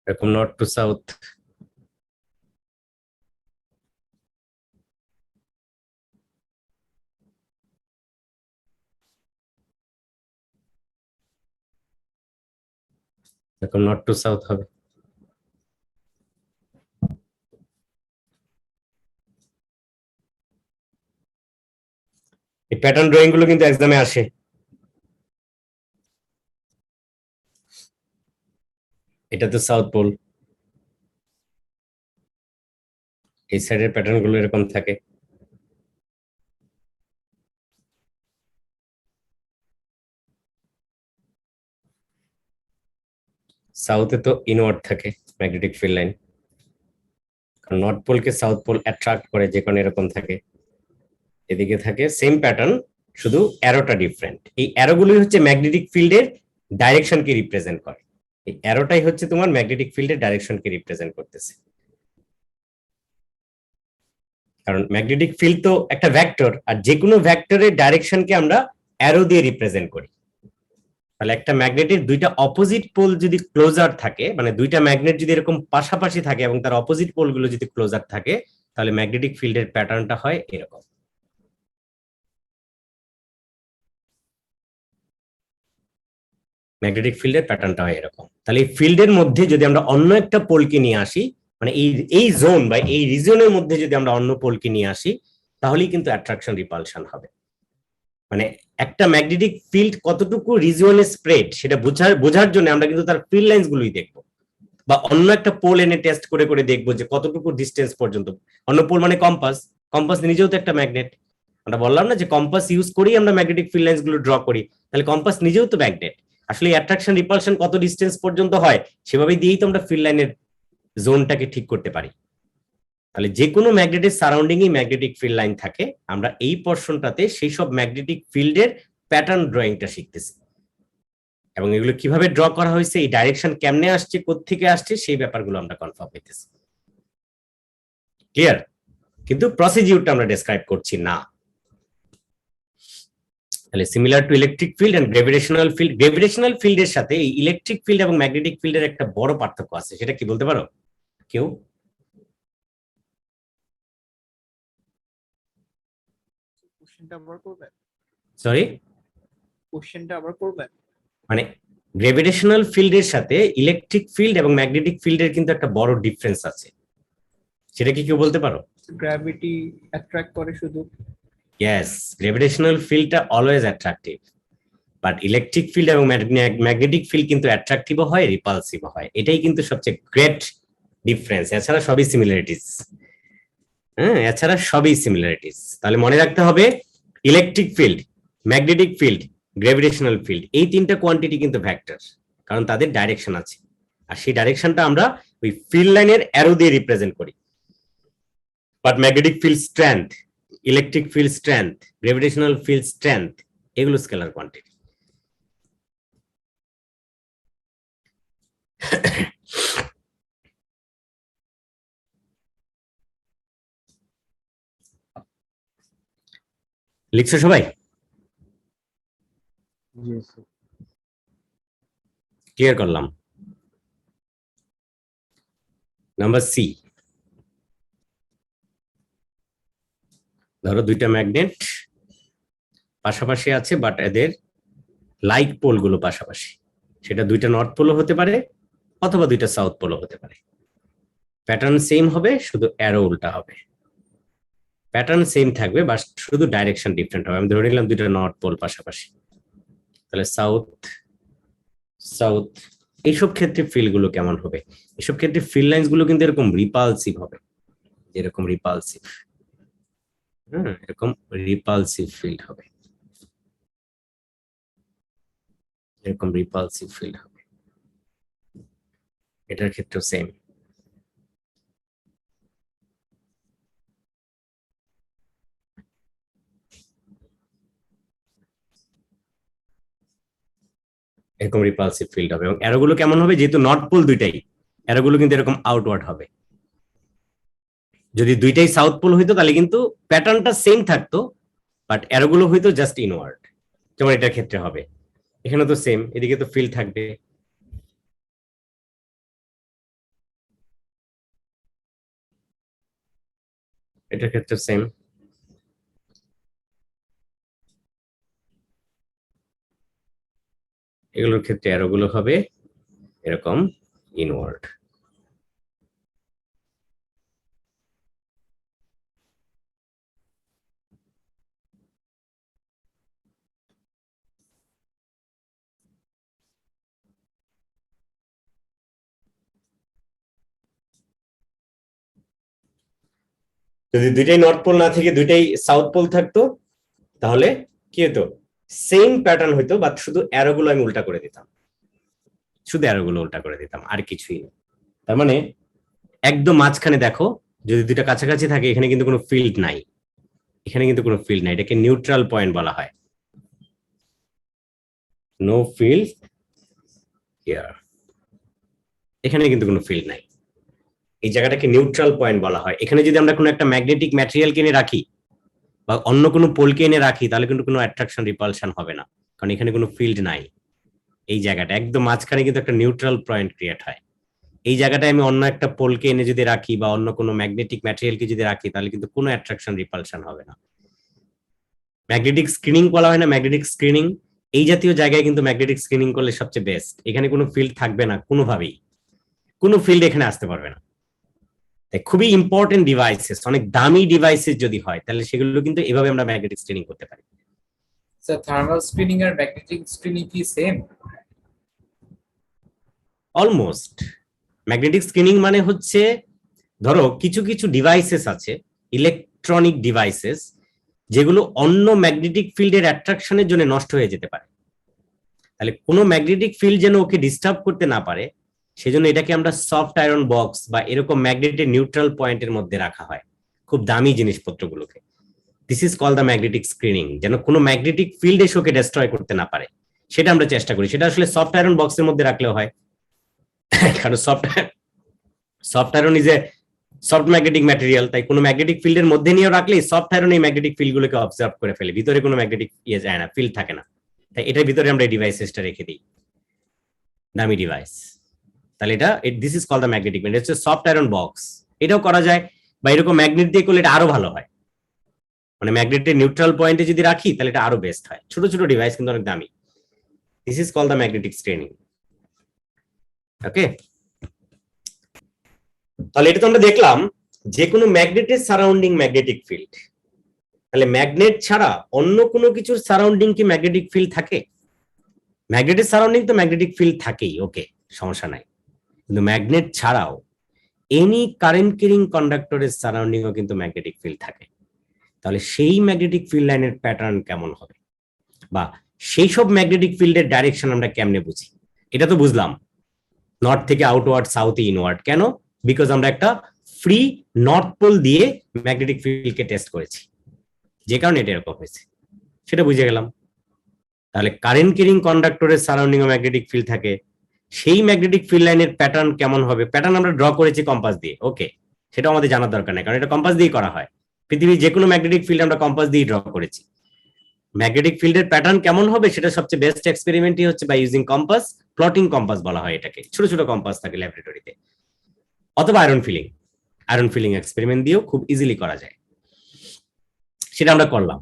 এরকম নর্থ টু সাউথ। এরকম নর্থ টু সাউথ হবে। এই প্যাটার্ন ড্রয়িং গুলো কিন্তু এক্সামে আসে। এটা তো সাউথ পোল, এই সাইডের প্যাটার্ন গুলো এরকম থাকে। সাউথে তো ইনওয়ার্ড থাকে ম্যাগনেটিক ফিল্ড লাইন, কারণ নর্থ পোলকে সাউথ পোল অ্যাট্রাক্ট করে, যে কারণে এরকম থাকে। এদিকে থাকে সেম প্যাটার্ন, শুধু অ্যারোটা ডিফারেন্ট। এই অ্যারোগুলোই হচ্ছে ম্যাগনেটিক ফিল্ডের ডাইরেকশনকে রিপ্রেজেন্ট করে। এই অ্যারোটাই হচ্ছে তোমার ম্যাগনেটিক ফিল্ডের ডাইরেকশনকে রিপ্রেজেন্ট করতেছে, কারণ ম্যাগনেটিক ফিল্ড তো একটা ভেক্টর, আর যে কোনো ভেক্টরের ডাইরেকশনকে আমরা অ্যারো দিয়ে রিপ্রেজেন্ট করি। তাহলে একটা ম্যাগনেটের দুইটা অপোজিট পোল যদি ক্লোজার থাকে, মানে দুইটা ম্যাগনেট যদি এরকম পাশাপাশি থাকে এবং তার অপোজিট পোলগুলো যদি ক্লোজার থাকে, তাহলে ম্যাগনেটিক ফিল্ডের প্যাটার্নটা হয় এরকম। ম্যাগনেটিক ফিল্ডের প্যাটার্নটা হয় এরকম। তাহলে এই ফিল্ডের মধ্যে যদি আমরা অন্য একটা পোলকে নিয়ে আসি, মানে এই জোন বা এই রিজনের মধ্যে যদি আমরা অন্য পোলকে নিয়ে আসি, তাহলেই কিন্তু অ্যাট্রাকশন রিপালশন হবে। মানে একটা ম্যাগনেটিক ফিল্ড কতটুকু রিজিয়নে স্প্রেড সেটা বোঝার জন্য আমরা কিন্তু তার ফিল্ড লাইন্স গুলোই দেখবো, বা অন্য একটা পোল এনে টেস্ট করে করে দেখবো যে কতটুকু ডিস্টেন্স পর্যন্ত। অন্য পোল মানে কম্পাস, কম্পাস নিজেও তো একটা ম্যাগনেট। আমরা বললাম না যে কম্পাস ইউজ করেই আমরা ম্যাগনেটিক ফিল্ড লাইন্স গুলো ড্র করি, তাহলে কম্পাস নিজেও তো ম্যাগনেট। আসলে অ্যাট্রাকশন রিপালশন কত ডিস্টেন্স পর্যন্ত হয় সেভাবে দিয়েই তো আমরা ফিল্ড লাইনের জোনটাকে ঠিক করতে পারি। তাহলে যে কোনো ম্যাগনেটের সারাউন্ডিং এ ম্যাগনেটিক ফিল্ড লাইন থাকে, আমরা এই পোরশনটাতে সেই সব ম্যাগনেটিক ফিল্ডের প্যাটার্ন ড্রয়িংটা শিখতেছি, এবং এগুলো কিভাবে ড্র করা হয়েছে, এই ডাইরেকশন কেমনে আসছে, কোত্থেকে আসছে, সেই ব্যাপারগুলো আমরা কনফার্ম হইতেছি। ক্লিয়ার? কিন্তু প্রসিডিউরটা আমরা ডেসক্রাইব করছি না। তাহলে similar to electric field and gravitational field, gravitational ফিল্ডের সাথে এই ইলেকট্রিক ফিল্ড এবং ম্যাগনেটিক ফিল্ডের একটা বড় পার্থক্য আছে, সেটা কি বলতে পারো কেউ? সরি, কোশ্চেনটা আবার করবেন? মানে গ্রেভিটেশনাল ফিল্ডের সাথে ইলেকট্রিক ফিল্ড এবং ম্যাগনেটিক ফিল্ডের কিন্তু একটা বড় ডিফারেন্স আছে, সেটা কি কেউ বলতে পারো? গ্র্যাভিটি অ্যাট্রাক্ট করে শুধু। ইয়েস, গ্রেভিটেশনাল ফিল্ডটা always attractive, but electric field এবং ম্যাগনেটিক ফিল্ড কিন্তু অ্যাট্রাকটিভও হয়, রিপালসিভও হয়। এটাই কিন্তু সবচেয়ে গ্রেট ডিফারেন্স, এছাড়া সবই সিমিলারিটিস। হ্যাঁ, এছাড়া সবই সিমিলারিটিস। তাহলে মনে রাখতে হবে electric field, magnetic field, gravitational field, এই তিনটা কোয়ান্টিটি কিন্তু ভেক্টর, কারণ তাদের ডাইরেকশন আছে, আর সেই ডাইরেকশনটা আমরা ওই ফিল্ড লাইনের অ্যারো দিয়ে রিপ্রেজেন্ট করি। But magnetic field strength, electric field strength, gravitational field strength, এগুলো স্কেলার কোয়ান্টিটি। লিখছো সবাই? ক্লিয়ার করলাম। নাম্বার সি, ধরো দুইটা ম্যাগনেট পাশাপাশি আছে, বাট এদের লাইক পোল গুলো পাশাপাশি, সেটা দুইটা নর্থ পোলও হতে পারে অথবা দুইটা সাউথ পোলও হতে পারে। প্যাটার্ন সেম হবে, শুধু অ্যারো উল্টা হবে। প্যাটার্ন সেম থাকবে, বা শুধু ডাইরেকশন ডিফারেন্ট হবে। আমি ধরে নিলাম দুইটা নর্থ পোল পাশাপাশি, তাহলে সাউথ সাউথ। এইসব ক্ষেত্রে ফিল্ড গুলো কেমন হবে? এসব ক্ষেত্রে ফিল্ড লাইন্স গুলো কিন্তু এরকম রিপালসিভ হবে, যেরকম রিপালসিভ, এরকম রিপালসিভ ফিল্ড হবে, এরকম রিপালসিভ ফিল্ড হবে। এটার ক্ষেত্রেও সেম। এরকম রিপালসিভ ফিল্ড হবে, এবং অ্যারোগুলো কেমন হবে? যেহেতু নর্থ পোল দুইটাই, অ্যারোগুলো কিন্তু এরকম আউটওয়ার্ড হবে। যদি দুইটাই সাউথ পোল হইতো তাহলে কিন্তু প্যাটার্নটা সেম থাকতো, বাট অ্যারোগুলো হইতো জাস্ট ইনওয়ার্ড, যেমন এটার ক্ষেত্রে হবে। এখানে তো সেম, এদিকে তো ফিল্ড থাকবে। এটার ক্ষেত্রে সেম। এগুলোর ক্ষেত্রে অ্যারোগুলো হবে এরকম ইনওয়ার্ড। যদি দুইটাই নর্থ পোল না থেকে দুইটাই সাউথ পোল থাকতো, তাহলে কি হতো? সেম প্যাটার্ন হইতো, বাট শুধু অ্যারোগুলো আমি উল্টা করে দিতাম, শুধু অ্যারোগুলো উল্টা করে দিতাম, আর কিছুই না। তার মানে একদম মাঝখানে দেখো, যদি দুইটা কাছাকাছি থাকে, এখানে কিন্তু কোনো ফিল্ড নাই, এখানে কিন্তু কোনো ফিল্ড নাই, এটাকে নিউট্রাল পয়েন্ট বলা হয়। নো ফিল্ড হিয়ার, এখানে কিন্তু কোনো ফিল্ড নাই, এই জায়গাটাকে নিউট্রাল পয়েন্ট বলা হয়। এখানে যদি আমরা কোনো একটা ম্যাগনেটিক ম্যাটেরিয়াল কিনে রাখি বা অন্য কোনো পোলকে এনে রাখি, তাহলে কিন্তু কোনো অ্যাট্রাকশন রিপালশন হবে না, কারণ এখানে কোনো ফিল্ড নাই। এই জায়গাটা একদম মাঝখানে কিন্তু একটা নিউট্রাল পয়েন্ট ক্রিয়েট হয়। এই জায়গাটায় আমি অন্য একটা পোলকে এনে যদি রাখি বা অন্য কোনো ম্যাগনেটিক ম্যাটেরিয়ালকে যদি রাখি, তাহলে কিন্তু কোনো অ্যাট্রাকশন রিপালশন হবে না। ম্যাগনেটিক স্ক্রিনিং বলা হয় না, ম্যাগনেটিক স্ক্রিনিং, এই জাতীয় জায়গায় কিন্তু ম্যাগনেটিক স্ক্রিনিং করলে সবচেয়ে বেস্ট। এখানে কোনো ফিল্ড থাকবে না কোনোভাবেই, কোনো ফিল্ড এখানে আসতে পারবে না। তাই খুবই ইম্পর্টেন্ট ডিভাইসেস, অনেক দামি ডিভাইসেস যদি হয়, তাহলে সেগুলো কিন্তু এভাবে আমরা ম্যাগনেটিক স্ক্রিনিং করতে পারি। স্যার থার্মাল স্ক্রিনিং আর ম্যাগনেটিক স্ক্রিনিং কি সেম? অলমোস্ট। ম্যাগনেটিক স্ক্রিনিং মানে হচ্ছে, ধরো কিছু কিছু ডিভাইসেস আছে, ইলেকট্রনিক ডিভাইসেস, যেগুলো অন্য ম্যাগনেটিক ফিল্ডের অ্যাট্রাকশনের জন্য নষ্ট হয়ে যেতে পারে। তাহলে কোনো ম্যাগনেটিক ফিল্ড যেন ওকে ডিস্টার্ব করতে না পারে, সেজন্য এটাকে আমরা সফট আয়রন বক্স বা এরকম ম্যাগনেটের নিউট্রাল পয়েন্টের মধ্যে রাখা হয়, খুব দামি জিনিসপত্রগুলোকে। This is call the magnetic screening, যেন কোনো ম্যাগনেটিক ফিল্ড এসে ওকে ডিস্ট্রয় করতে না পারে, সেটা আমরা চেষ্টা করি। সেটা আসলে সফট আয়রন বক্সের মধ্যে রাখলেও হয়, কারণ soft iron is a soft magnetic material, তাই কোনো ম্যাগনেটিক ফিল্ডের মধ্যে নিয়ে রাখলে সফট আয়রন এই ম্যাগনেটিক ফিল্ড গুলোকে অবজার্ভ করে ফেলে, ভিতরে কোনো ম্যাগনেটিক ইয়ে যায় না, ফিল্ড থাকে না। তাই এটার ভিতরে আমরা এই ডিভাইসেসটা রেখে দিই, দামি ডিভাইস। তাহলে এটা this is call the magnetic material, হচ্ছে সফট আয়রন বক্স। এটাও করা যায়, বা এরকম ম্যাগনেট দিয়ে করলে এটা আরো ভালো হয়, মানে ম্যাগনেটের নিউট্রাল পয়েন্টে যদি রাখি তাহলে এটা আরো বেস্ট হয়। ছোট ছোট ডিভাইস কিন্তু অনেক দামি। This is call the magnetic screening. Okay, তাহলে এটা তো আমরা দেখলাম যে কোনো ম্যাগনেটের সারাউন্ডিং ম্যাগনেটিক ফিল্ড। তাহলে ম্যাগনেট ছাড়া অন্য কোনো কিছুর সারাউন্ডিং কি ম্যাগনেটিক ফিল্ড থাকে? ম্যাগনেটের সারাউন্ডিং তো ম্যাগনেটিক ফিল্ড থাকেই, ওকে, সমস্যা নাই। কিন্তু ম্যাগনেট ছাড়াও এনি কারেন্ট ক্যারিং কন্ডাক্টরের সারাউন্ডিংও কিন্তু ম্যাগনেটিক ফিল্ড থাকে। তাহলে সেই ম্যাগনেটিক ফিল্ড লাইনের প্যাটার্ন কেমন হবে, বা সেই সব ম্যাগনেটিক ফিল্ডের ডাইরেকশন আমরা কেমনে বুঝি? এটা তো বুঝলাম, নর্থ থেকে আউটওয়ার্ড, সাউথ ইনওয়ার্ড। কেন? বিকজ আমরা একটা ফ্রি নর্থ পোল দিয়ে ম্যাগনেটিক ফিল্ডকে টেস্ট করেছি, যে কারণে এটা এরকম হয়েছে, সেটা বুঝে গেলাম। তাহলে কারেন্ট ক্যারিং কন্ডাক্টরের সারাউন্ডিং ম্যাগনেটিক ফিল্ড থাকে, সেই ম্যাগনেটিক ফিল্ড লাইনের প্যাটার্ন কেমন হবে? প্যাটার্ন আমরা ড্র করেছি কম্পাস দিয়ে, ওকে, সেটা আমাদের জানার দরকার নেই, কারণ এটা কম্পাস দিয়ে করা হয়। পৃথিবীর যে কোনো ম্যাগনেটিক ফিল্ড আমরা কম্পাস দিয়ে ড্র করেছি। ম্যাগনেটিক ফিল্ডের প্যাটার্ন কেমন হবে সেটা সবচেয়ে বেস্ট এক্সপেরিমেন্টই হচ্ছে by using compass. Plotting compass বলা হয় এটাকে, ছোট ছোট কম্পাস থাকে ল্যাবরেটরিতে, অথবা আয়রন ফিলিং এক্সপেরিমেন্ট দিয়েও খুব ইজিলি করা যায়। সেটা আমরা করলাম,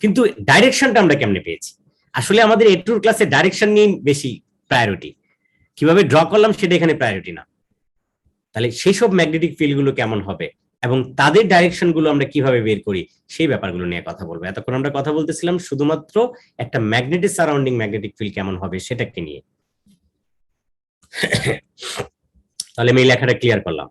কিন্তু ডাইরেকশনটা আমরা কেমনে পেয়েছি? আসলে আমাদের এটুর ক্লাসে ডাইরেকশন নিয়ে বেশি প্রায়োরিটি, কিভাবে ড্র করলাম সেটা এখানে প্রায়োরিটি না। তাহলে সেই সব ম্যাগনেটিক ফিল্ড গুলো কেমন হবে এবং তাদের ডাইরেকশন গুলো আমরা কিভাবে বের করি সেই ব্যাপারগুলো নিয়ে কথা বলবো। এতক্ষণ আমরা কথা বলতেছিলাম শুধুমাত্র একটা ম্যাগনেটিক সারাউন্ডিং ম্যাগনেটিক ফিল্ড কেমন হবে সেটাকে নিয়ে। তাহলে আমি এই লেখাটা ক্লিয়ার করলাম।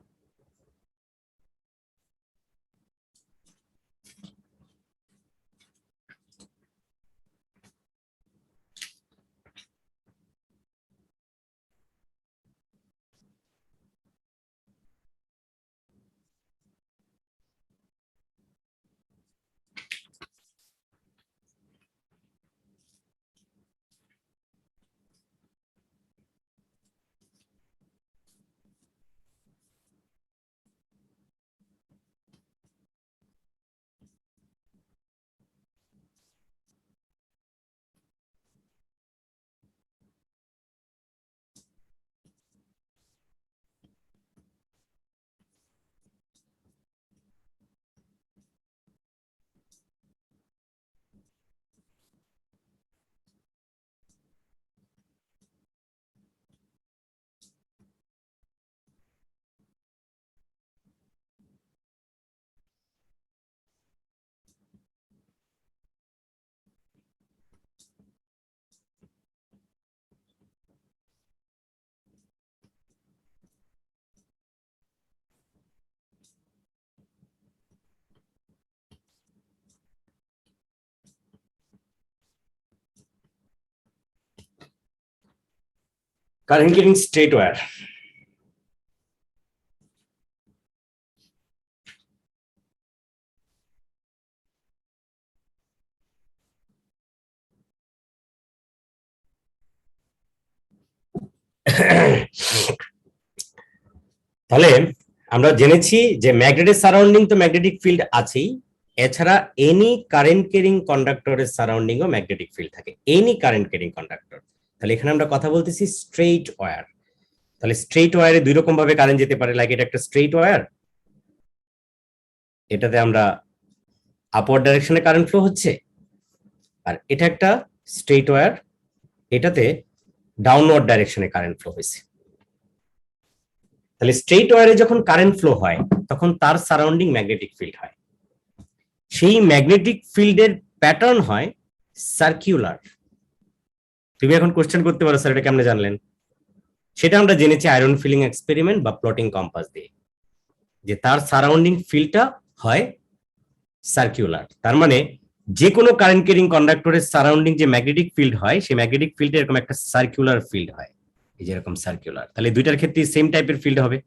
Current carrying straight wire. তাহলে আমরা জেনেছি যে ম্যাগনেটিক সারাউন্ডিং তো ম্যাগনেটিক ফিল্ড আছেই, এছাড়া এনি কারেন্ট ক্যারিং কন্ডাক্টরের সারাউন্ডিং ও ম্যাগনেটিক ফিল্ড থাকে, এনি কারেন্ট ক্যারিং কন্ডাক্টর। তাহলে এখানে আমরা কথা বলতেছি স্ট্রেইট ওয়্যার। তাহলে স্ট্রেইট ওয়্যারে দুই রকম ভাবে কারেন্ট যেতে পারে, লাইক এটা একটা স্ট্রেইট ওয়্যার, এটাতে আমরা আপওয়ার্ড ডাইরেকশনে কারেন্ট ফ্লো হচ্ছে, আর এটা একটা স্ট্রেইট ওয়্যার, এটাতে ডাউনওয়ার্ড ডাইরেকশনে কারেন্ট ফ্লো হয়েছে। তাহলে স্ট্রেইট ওয়্যারে যখন কারেন্ট ফ্লো হয় তখন তার সারাউন্ডিং ম্যাগনেটিক ফিল্ড হয়, সেই ম্যাগনেটিক ফিল্ডের প্যাটার্ন হয় সার্কুলার। তুমি এখন কোশ্চেন করতে পারো স্যার এটা কেমনে জানলেন? সেটা আমরা জেনেছি আয়রন ফিলিং এক্সপেরিমেন্ট বা প্লটিং কম্পাস দিয়ে, যে তার সারাউন্ডিং ফিল্ডটা হয় সার্কুলার। তার মানে যে কোনো কারেন্ট ক্যারিং কন্ডাক্টরের সারাউন্ডিং যে ম্যাগনেটিক ফিল্ড হয় সেই ম্যাগনেটিক ফিল্ডে এরকম একটা সার্কুলার ফিল্ড হয়, এই যে এরকম সার্কুলার। তাহলে দুইটার ক্ষেত্রে সেম টাইপের ফিল্ড হবে,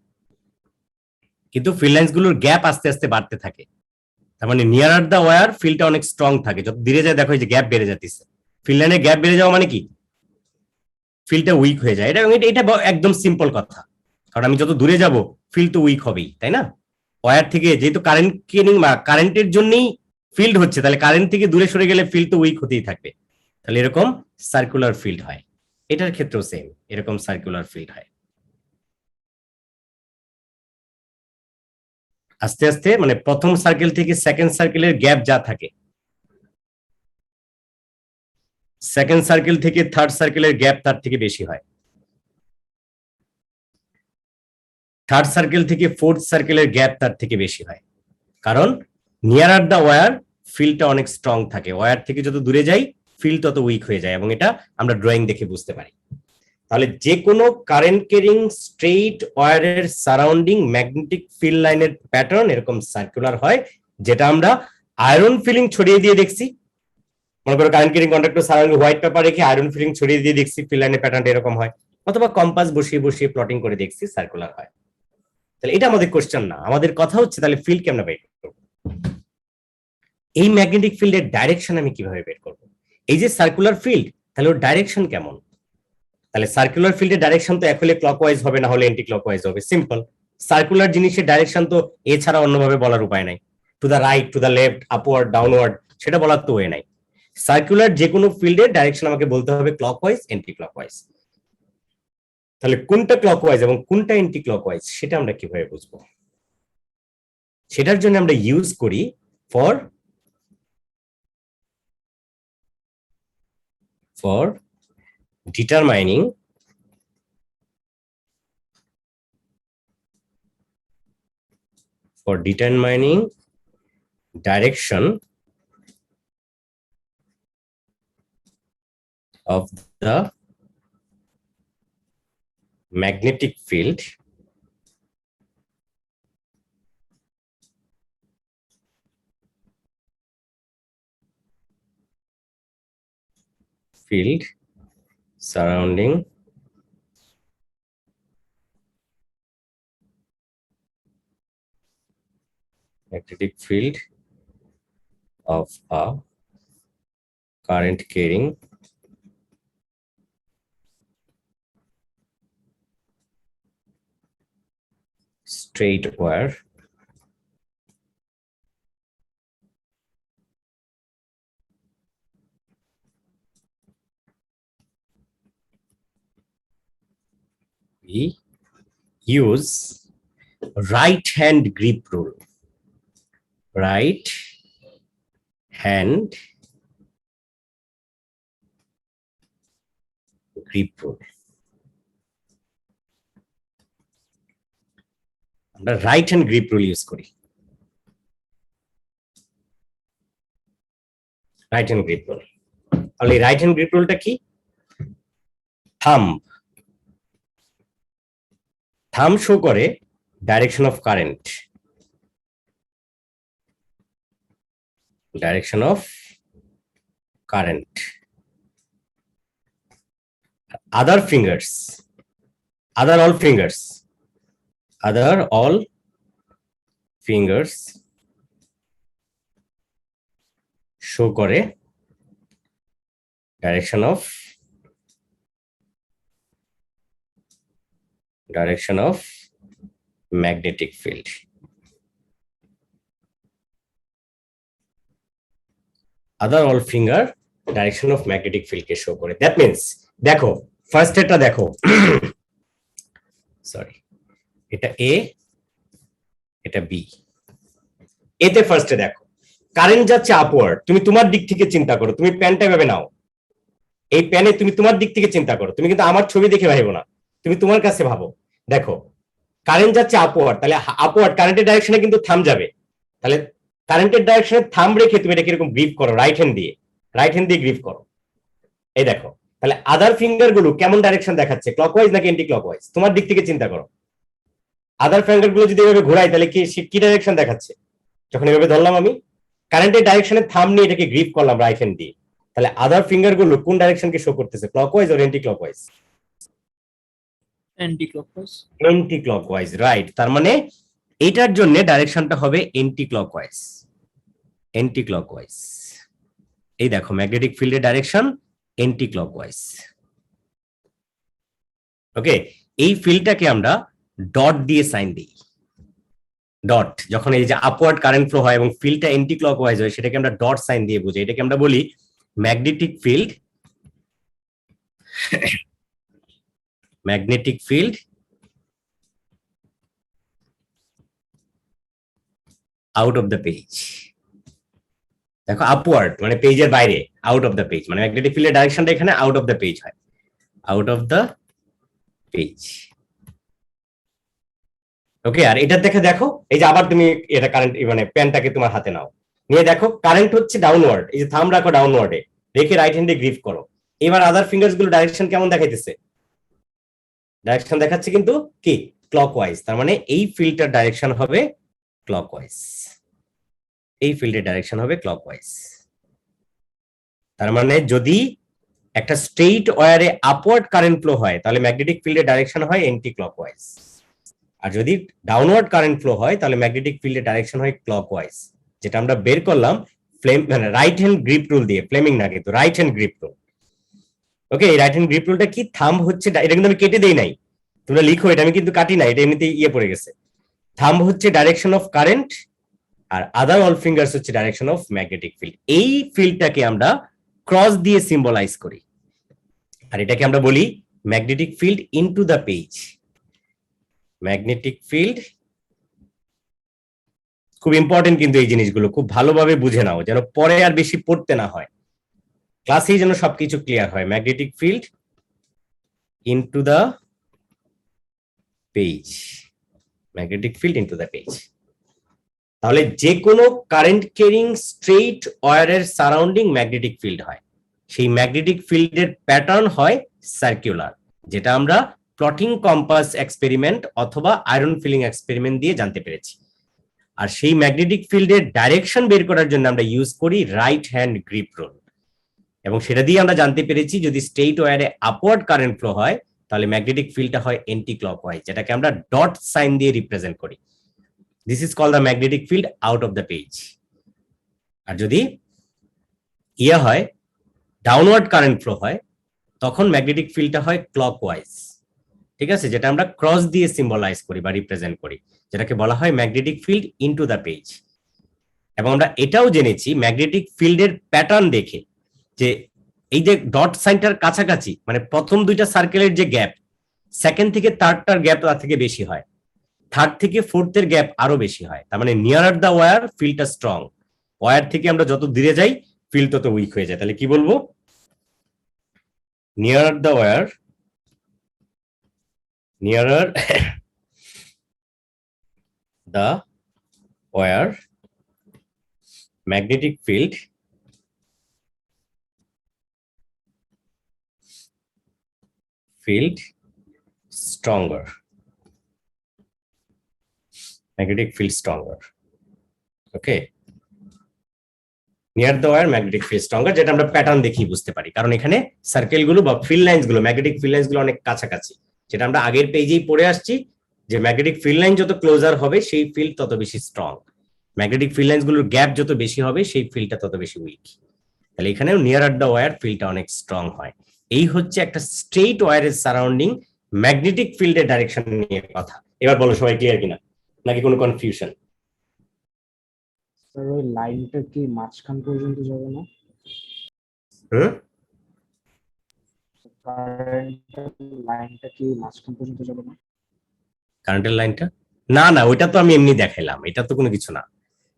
কিন্তু ফিল্ড লাইন্স গুলোর গ্যাপ আস্তে আস্তে বাড়তে থাকে। তার মানে নিয়ারার দা ওয়্যার ফিল্ডটা অনেক স্ট্রং থাকে, যত ধীরে যায় দেখো যে গ্যাপ বেড়ে যাচ্ছে। ফিল্ড লাইনে গ্যাপ বেড়ে যাওয়া মানে কি? ফিল্ডটা উইক হয়ে যায়। এটা একদম সিম্পল কথা, কারণ আমি যত দূরে যাব ফিল্ড তো উইক হবেই, তাই না? ওয়্যার থেকে যেহেতু কারেন্ট ক্যারিং বা কারেন্টের জন্যই ফিল্ড হচ্ছে, তাহলে কারেন্ট থেকে দূরে সরে গেলে ফিল্ড তো উইক হতেই থাকবে। তাহলে এরকম সার্কুলার ফিল্ড হয়, এটার ক্ষেত্রেও সেম এরকম সার্কুলার ফিল্ড হয়। আস্তে আস্তে মানে প্রথম সার্কেল থেকে সেকেন্ড সার্কেলের গ্যাপ যা থাকে, সেকেন্ড সার্কেল থেকে থার্ড সার্কেলের গ্যাপ তার থেকে বেশি হয়, থার্ড সার্কেল থেকে ফোর্থ সার্কেলের গ্যাপ তার থেকে বেশি হয়, কারণ নিয়ারার দা ওয়্যার ফিল্ডটা অনেক স্ট্রং থাকে, ওয়্যার থেকে যত দূরে যাই ফিল্ড তত উইক হয়ে যায়, এবং এটা আমরা ড্রয়িং দেখে বুঝতে পারি। তাহলে যে কোনো কারেন্ট ক্যারিং স্ট্রেইট ওয়্যারের সারাউন্ডিং ম্যাগনেটিক ফিল্ড লাইনের প্যাটার্ন এরকম সার্কুলার হয়, যেটা আমরা আয়রন ফিলিং ছড়িয়ে দিয়ে দেখছি। মনে করো current carrying conductor surrounding white paper রেখে আয়রন ফিলিং ছড়িয়ে দিয়ে দেখছি, ফিল্ড লাইনের প্যাটার্নটা এরকম হয়, অথবা কম্পাস বসিয়ে বসিয়ে প্লটিং করে দেখছি সার্কুলার হয়। তাহলে এটা আমাদের কোশ্চেন না, আমাদের কথা হচ্ছে তাহলে ফিল্ড কেমন বের করব, এই ম্যাগনেটিক ফিল্ডের ডাইরেকশন আমি কিভাবে বের করব। এই যে সার্কুলার ফিল্ড, তাহলে ওর ডাইরেকশন কেমন? তাহলে সার্কুলার ফিল্ডের ডাইরেকশন তো এক হলে ক্লকওয়াইজ হবে, না হলে এন্টি ক্লকওয়াইজ হবে, সিম্পল। সার্কুলার জিনিসের ডাইরেকশন তো এছাড়া অন্যভাবে বলার উপায় নাই, to the right, to the left, upward, downward, সেটা বলার তো ওয়ে নাই। সার্কুলার যে কোনো ফিল্ডের ডাইরেকশন আমাকে বলতে হবে ক্লকওয়াইজ, এন্টি ক্লকওয়াইজ। তাহলে কোনটা ক্লকওয়াইজ এবং কোনটা এন্টি ক্লকওয়াইজ সেটা আমরা কিভাবে বুঝবো? সেটার জন্য আমরা ইউজ করি for determining direction of the magnetic field surrounding magnetic field of a current carrying straight wire we use right hand grip rule. Right hand grip rule. আমরা right hand grip rule use করি। Right hand grip rule, তাহলে right hand grip রুলটা কি? Thumb show করে direction of current, direction of current. Other fingers show করে direction of magnetic field. Other all finger direction of magnetic field K show করে। That means দেখো first এটা দেখো, sorry এটা এ, এটা বি। এতে ফার্স্টে দেখো কারেন্ট যাচ্ছে আপওয়ার্ড, তুমি তোমার দিক থেকে চিন্তা করো, তুমি প্যানটা এভাবে নাও, এই প্যানে তুমি তোমার দিক থেকে চিন্তা করো, তুমি কিন্তু আমার ছবি দেখে ভাবো না, তুমি তোমার কাছে ভাবো। দেখো কারেন্ট যাচ্ছে আপওয়ার্ড, তাহলে আপওয়ার্ড কারেন্টের ডাইরেকশনে কিন্তু থাম যাবে, তাহলে কারেন্টের ডাইরেকশনে থাম রেখে তুমি এটাকে এরকম গ্রিপ করো, রাইট হ্যান্ড দিয়ে গ্রিপ করো। এই দেখো তাহলে আদার ফিঙ্গার গুলো কেমন ডাইরেকশন দেখাচ্ছে, ক্লকওয়াইজ নাকি এন্টি ক্লকওয়াইজ? তোমার দিক থেকে চিন্তা করো। আদার ফিঙ্গার গুলো যদি এভাবে ঘোরাই তাহলে কি ডাইরেকশন দেখাচ্ছে? যখন এভাবে ধরলাম আমি কারেন্টের ডাইরেকশনে থাম নিয়ে এটাকে গ্রিপ করলাম রাইট হ্যান্ড দিয়ে, তাহলে আদার ফিঙ্গার গুলো কোন ডাইরেকশনকে শো করতেছে, clockwise or anti clockwise? Anti clockwise, right. তার মানে এটার জন্য ডাইরেকশনটা হবে এন্টি ক্লকওয়াইজ। এই দেখো ম্যাগনেটিক ফিল্ডের ডাইরেকশন এন্টি ক্লকওয়াইজ। ওকে, এই ফিল্ডটাকে আমরা ডট দিয়ে সাইন দিই। ডট যখন এই যে আপওয়ার্ড কারেন্ট ফ্লো হয় এবং ফিল্ডটা এন্টি ক্লকওয়াইজ হয় সেটাকে আমরা ডট সাইন দিয়ে বুঝি। এটাকে আমরা বলি magnetic field out of the page. দেখো আপওয়ার্ড মানে পেজের বাইরে, আউট অফ দ্য পেজ মানে ম্যাগনেটিক ফিল্ডের ডাইরেকশনটা এখানে আউট অফ দ্য পেজ হয়, আউট অফ দ্য পেজ। ওকে, আর এটা দেখো এই যে আবার তুমি এটা কারেন্ট মানে পেনটাকে তোমার হাতে নাও, নিয়ে দেখো কারেন্ট হচ্ছে ডাউনওয়ার্ড, এই যে থাম রাখো ডাউনওয়ার্ডে রেখে রাইট হ্যান্ডে গ্রিপ করো। এবার আদার ফিঙ্গারস গুলো ডাইরেকশন কেমন দেখাইতেছে? ডাইরেকশন দেখাচ্ছে কিন্তু কি ক্লকওয়াইজ, তার মানে এই ফিল্ডটার ডাইরেকশন হবে ক্লকওয়াইজ, এই ফিল্ডের ডাইরেকশন হবে ক্লকওয়াইজ। তার মানে যদি একটা স্ট্রেইট ওয়্যারে আপওয়ার্ড কারেন্ট ফ্লো হয় তাহলে ম্যাগনেটিক ফিল্ডের ডাইরেকশন হয় এন্টি ক্লকওয়াইজ, আর যদি ডাউনওয়ার্ড কারেন্ট ফ্লো হয় তাহলে ম্যাগনেটিক ফিল্ডের ডাইরেকশন হয় ক্লকওয়াইজ, যেটা আমরা বের করলাম মানে রাইট হ্যান্ড গ্রিপ রুল দিয়ে, ফ্লেমিং না কিন্তু রাইট হ্যান্ড গ্রিপ রুল। ওকে, এই রাইট হ্যান্ড গ্রিপ রুলটা কি, থাম্ব হচ্ছে, এটা কিন্তু আমি কেটে দেই নাই, তোমরা লিখো, এটা আমি কিন্তু কাটি না, এটা এমনিতেই পড়ে গেছে। থাম্ব হচ্ছে ডাইরেকশন অফ কারেন্ট, আর আদার অল ফিঙ্গার্স হচ্ছে ডাইরেকশন অফ ম্যাগনেটিক ফিল্ড। এই ফিল্ডটাকে আমরা ক্রস দিয়ে সিম্বলাইজ করি, আর এটাকে আমরা বলি magnetic field into the page. Magnetic field খুব ইম্পর্টেন্ট, কিন্তু এই জিনিসগুলো খুব ভালোভাবে বুঝে নাও যেন পরে আর বেশি পড়তে না হয়, ক্লাসেই যেন সবকিছু ক্লিয়ার হয়। Magnetic field into the page, magnetic field into the page. তাহলে যে কোনো কারেন্ট ক্যারিং স্ট্রেইট ওয়্যারের সারাউন্ডিং ম্যাগনেটিক ফিল্ড হয়, সেই ম্যাগনেটিক ফিল্ডের প্যাটার্ন হয় সার্কুলার, যেটা আমরা প্লটিং কম্পাস এক্সপেরিমেন্ট অথবা আয়রন ফিলিং এক্সপেরিমেন্ট দিয়ে জানতে পেরেছি। আর সেই ম্যাগনেটিক ফিল্ডের ডাইরেকশন বের করার জন্য আমরা ইউজ করি রাইট হ্যান্ড গ্রিপ রুল, এবং সেটা দিয়ে আমরা জানতে পেরেছি যদি স্ট্রেইট ওয়্যারে আপওয়ার্ড কারেন্ট ফ্লো হয় তাহলে ম্যাগনেটিক ফিল্ডটা হয় এন্টি ক্লকওয়াইজ, যেটাকে আমরা ডট সাইন দিয়ে রিপ্রেজেন্ট করি। This is called the magnetic field out of the page. আর যদি হয় ডাউনওয়ার্ড কারেন্ট ফ্লো হয় তখন ম্যাগনেটিক ফিল্ডটা হয় ক্লকওয়াইজ, ঠিক আছে, যেটা আমরা ক্রস দিয়ে সিম্বলাইজ করি বা রিপ্রেজেন্ট করি, যেটাকে বলা হয় magnetic field into the page. এবং আমরা এটাও জেনেছি ম্যাগনেটিক ফিল্ডের প্যাটার্ন দেখে যে এই যে ডট সাইনটার কাছাকাছি, মানে প্রথম দুইটা সার্কেলের যে গ্যাপ, সেকেন্ড থেকে থার্ডটার গ্যাপ তার থেকে বেশি হয়, থার্ড থেকে ফোর্থের গ্যাপ আরো বেশি হয়। তার মানে নিয়ারার দ্য ওয়্যার ফিল্ডটা স্ট্রং, ওয়্যার থেকে আমরা যত দূরে যাই ফিল্ড তত উইক হয়ে যায়। তাহলে কি বলবো, nearer the wire, nearer the wire magnetic field stronger, magnetic field stronger. Okay, near the wire magnetic field stronger, যেটা আমরা প্যাটার্ন দেখি বুঝতে পারি, কারণ এখানে সার্কেল গুলো বা ফিল্ড লাইন্স গুলো, ম্যাগনেটিক ফিল্ড লাইন্স গুলো অনেক কাছাকাছি, যেটা আমরা আগের পেজেই পড়ে আসছি যে ম্যাগনেটিক ফিল্ড লাইন যত ক্লোজার হবে সেই ফিল্ড তত বেশি স্ট্রং, ম্যাগনেটিক ফিল্ড লাইন্স গুলোর গ্যাপ যত বেশি হবে সেই ফিল্ডটা তত বেশি উইক। তাহলে এখানেও নিয়ার দ্য ওয়্যার ফিল্ডটা অনেক স্ট্রং হয়। এই হচ্ছে একটা স্ট্রেইট ওয়্যারের সারাউন্ডিং ম্যাগনেটিক ফিল্ডের ডাইরেকশন নিয়ে কথা। এবার বলো সবাই ক্লিয়ার কিনা, নাকি কোনো কনফিউশন? স্যার ওই লাইনটা কি মাঝখান পর্যন্ত যাবে না? কারেন্টের লাইনটা কি মাঝখান পর্যন্ত যাবে না? কারেন্টের লাইনটা না, না ওইটা তো আমি এমনি দেখাইলাম, এটা তো কোনো কিছু না,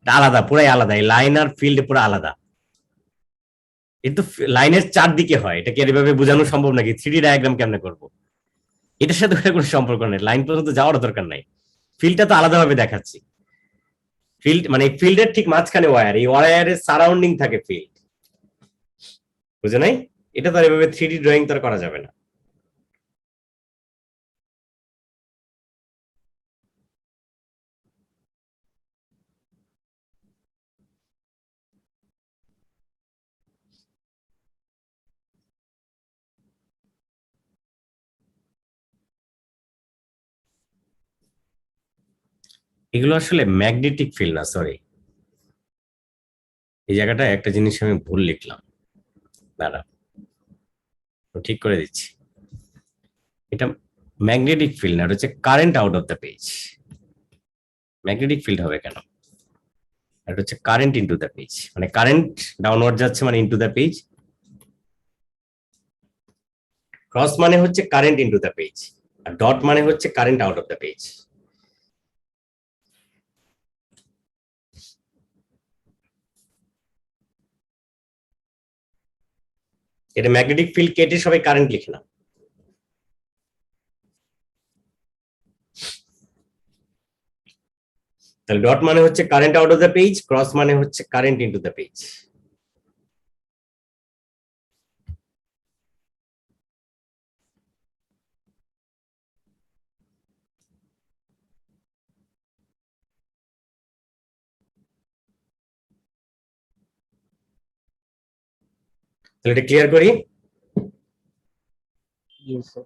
এটা আলাদা, পুরাই আলাদা, এই লাইন আর ফিল্ড পুরো আলাদা। কিন্তু লাইনের চারদিকে হয়, এটা কি এভাবে বোঝানো সম্ভব নাকি? 3D ডায়াগ্রাম কেমনে করবো? এটার সাথে কোনো সম্পর্ক নেই, লাইন পর্যন্ত যাওয়ার দরকার নাই, ফিল্ডটা তো আলাদাভাবে দেখাচ্ছি। ফিল্ড মানে ফিল্ডের ঠিক মাঝখানে ওয়্যার, এই ওয়্যারের সারাউন্ডিং থাকে ফিল্ড, বুঝে নাই? এটা তো আর এভাবে 3D ড্রয়িং তো করা যাবে না। এগুলো আসলে ম্যাগনেটিক ফিল্ড না, সরি, এই জায়গাটা একটা জিনিস আমি ভুল লিখলাম, দাঁড়া ঠিক করে দিচ্ছি। এটা ম্যাগনেটিক ফিল্ড না, এটা হচ্ছে current out of the page. Magnetic field হবে কেন? এটা হচ্ছে কারেন্ট ইনটু দ্য পেজ, মানে কারেন্ট ডাউনওয়ার্ড যাচ্ছে মানে ইনটু দ্য পেজ, ক্রস মানে হচ্ছে কারেন্ট ইনটু দ্য পেজ, আর ডট মানে হচ্ছে current out of the page. এটা ম্যাগনেটিক ফিল্ড কেটে সবাই কারেন্ট লিখে না। তাহলে ডট মানে হচ্ছে current out of the page, cross মানে হচ্ছে কারেন্ট ইনটু দ্য পেজ। তাহলে এটা ক্লিয়ার করি। Yes sir.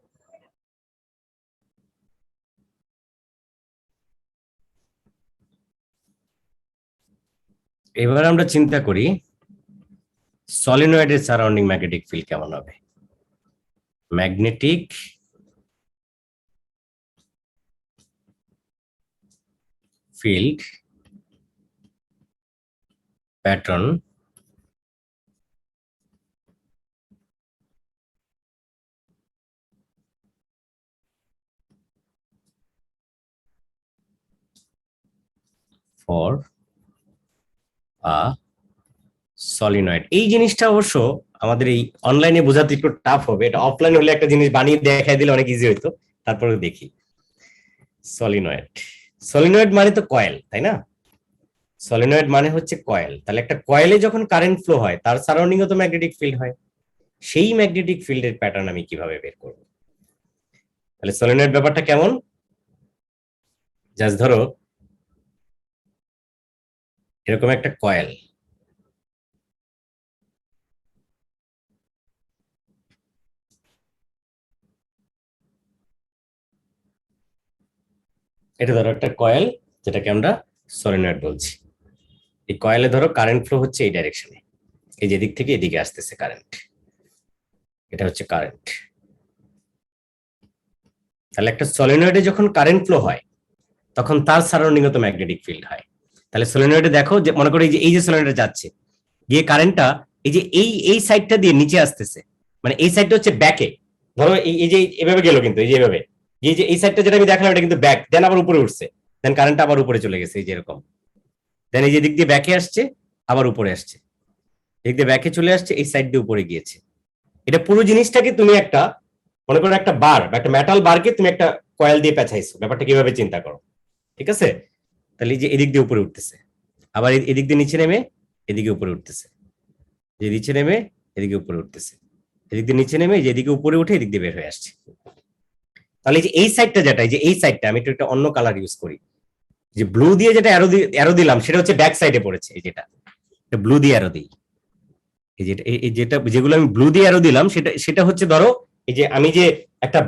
এবার আমরা চিন্তা করি সলিনয়েডের সারাউন্ডিং ম্যাগনেটিক ফিল্ড কেমন হবে। Magnetic field pattern for a solenoid। এই জিনিসটা অবশ্য আমাদের এই অনলাইনে বোঝাতে একটু টাফ হবে, এটা অফলাইন হলে একটা জিনিস বানিয়ে দেখাই দিলে অনেক ইজি হইতো। তারপরে দেখি সলিনয়েড। সলিনয়েড মানে তো কয়েল, তাই না? সলিনয়েড মানে হচ্ছে কয়েল। তাহলে একটা কয়েলে যখন কারেন্ট ফ্লো হয় তার সারাউন্ডিং তো ম্যাগনেটিক ফিল্ড হয়। সেই ম্যাগনেটিক ফিল্ডের প্যাটার্ন আমি কিভাবে বের করব? তাহলে সলিনয়েড ব্যাপারটা কেমন? জাস্ট ধরো এরকম একটা কয়েল, এটা ধরো একটা কয়েল যেটাকে আমরা সলিনয়েড বলছি। এই কয়েলে ধরো কারেন্ট ফ্লো হচ্ছে এই ডাইরেকশনে, এই যে দিক থেকে এদিকে আসতেছে কারেন্ট, এটা হচ্ছে কারেন্ট। তাহলে একটা সলিনয়েডে যখন কারেন্ট ফ্লো হয় তখন তার সারাউন্ডিং তো ম্যাগনেটিক ফিল্ড হয়। তাহলে সলিনয়েডে দেখো যে মনে করো এই যে সলিনয়েডে যাচ্ছে, গিয়ে কারেন্টটা এই যে এই সাইডটা দিয়ে নিচে আসতেছে, মানে এই সাইডটা হচ্ছে ব্যাকে। ধরো এই যে এভাবে গেল, কিন্তু এই যে এভাবে এই যে এই সাইডটা যেটা আমি দেখালাম এটা কিন্তু ব্যাক, দেন আবার উপরে উঠছে, দেন কারেন্টটা আবার উপরে চলে গেছে এই যে এরকম, দেন এই যে দিক দিয়ে ব্যাকে আসছে আবার উপরে আসছে, দিক দিয়ে ব্যাকে চলে আসছে, এই সাইড দিয়ে উপরে গিয়েছে। এটা পুরো জিনিসটাকে তুমি একটা মনে করো একটা বার বা একটা মেটাল বারকে তুমি একটা কয়েল দিয়ে পেঁচাইছো। ব্যাপারটা কিভাবে চিন্তা করো, ঠিক আছে? তাহলে এই যে এদিক দিয়ে উপরে উঠতেছে, আবার এদিক দিয়ে নিচে নেমে এদিকে উপরে উঠতেছে, যে নিচে নেমে এদিকে উপরে উঠতেছে, এদিক দিয়ে নিচে নেমে যে এদিকে উপরে উঠে এদিক দিয়ে বের হয়ে আসছে। তাহলে এই সাইডটা যেটা, এই যে এই সাইডটা আমি একটু একটা অন্য কালার ইউজ করি, যে ব্লু দিয়ে যেটা অ্যারো দিলাম সেটা হচ্ছে ব্যাক সাইডে পড়েছে, এই যেটা ব্লু দিয়ে অ্যারো দিই, এই যেটা যেগুলো আমি ব্লু দিয়ে অ্যারো দিলাম সেটা হচ্ছে ধরো এই যে আমি যে একটা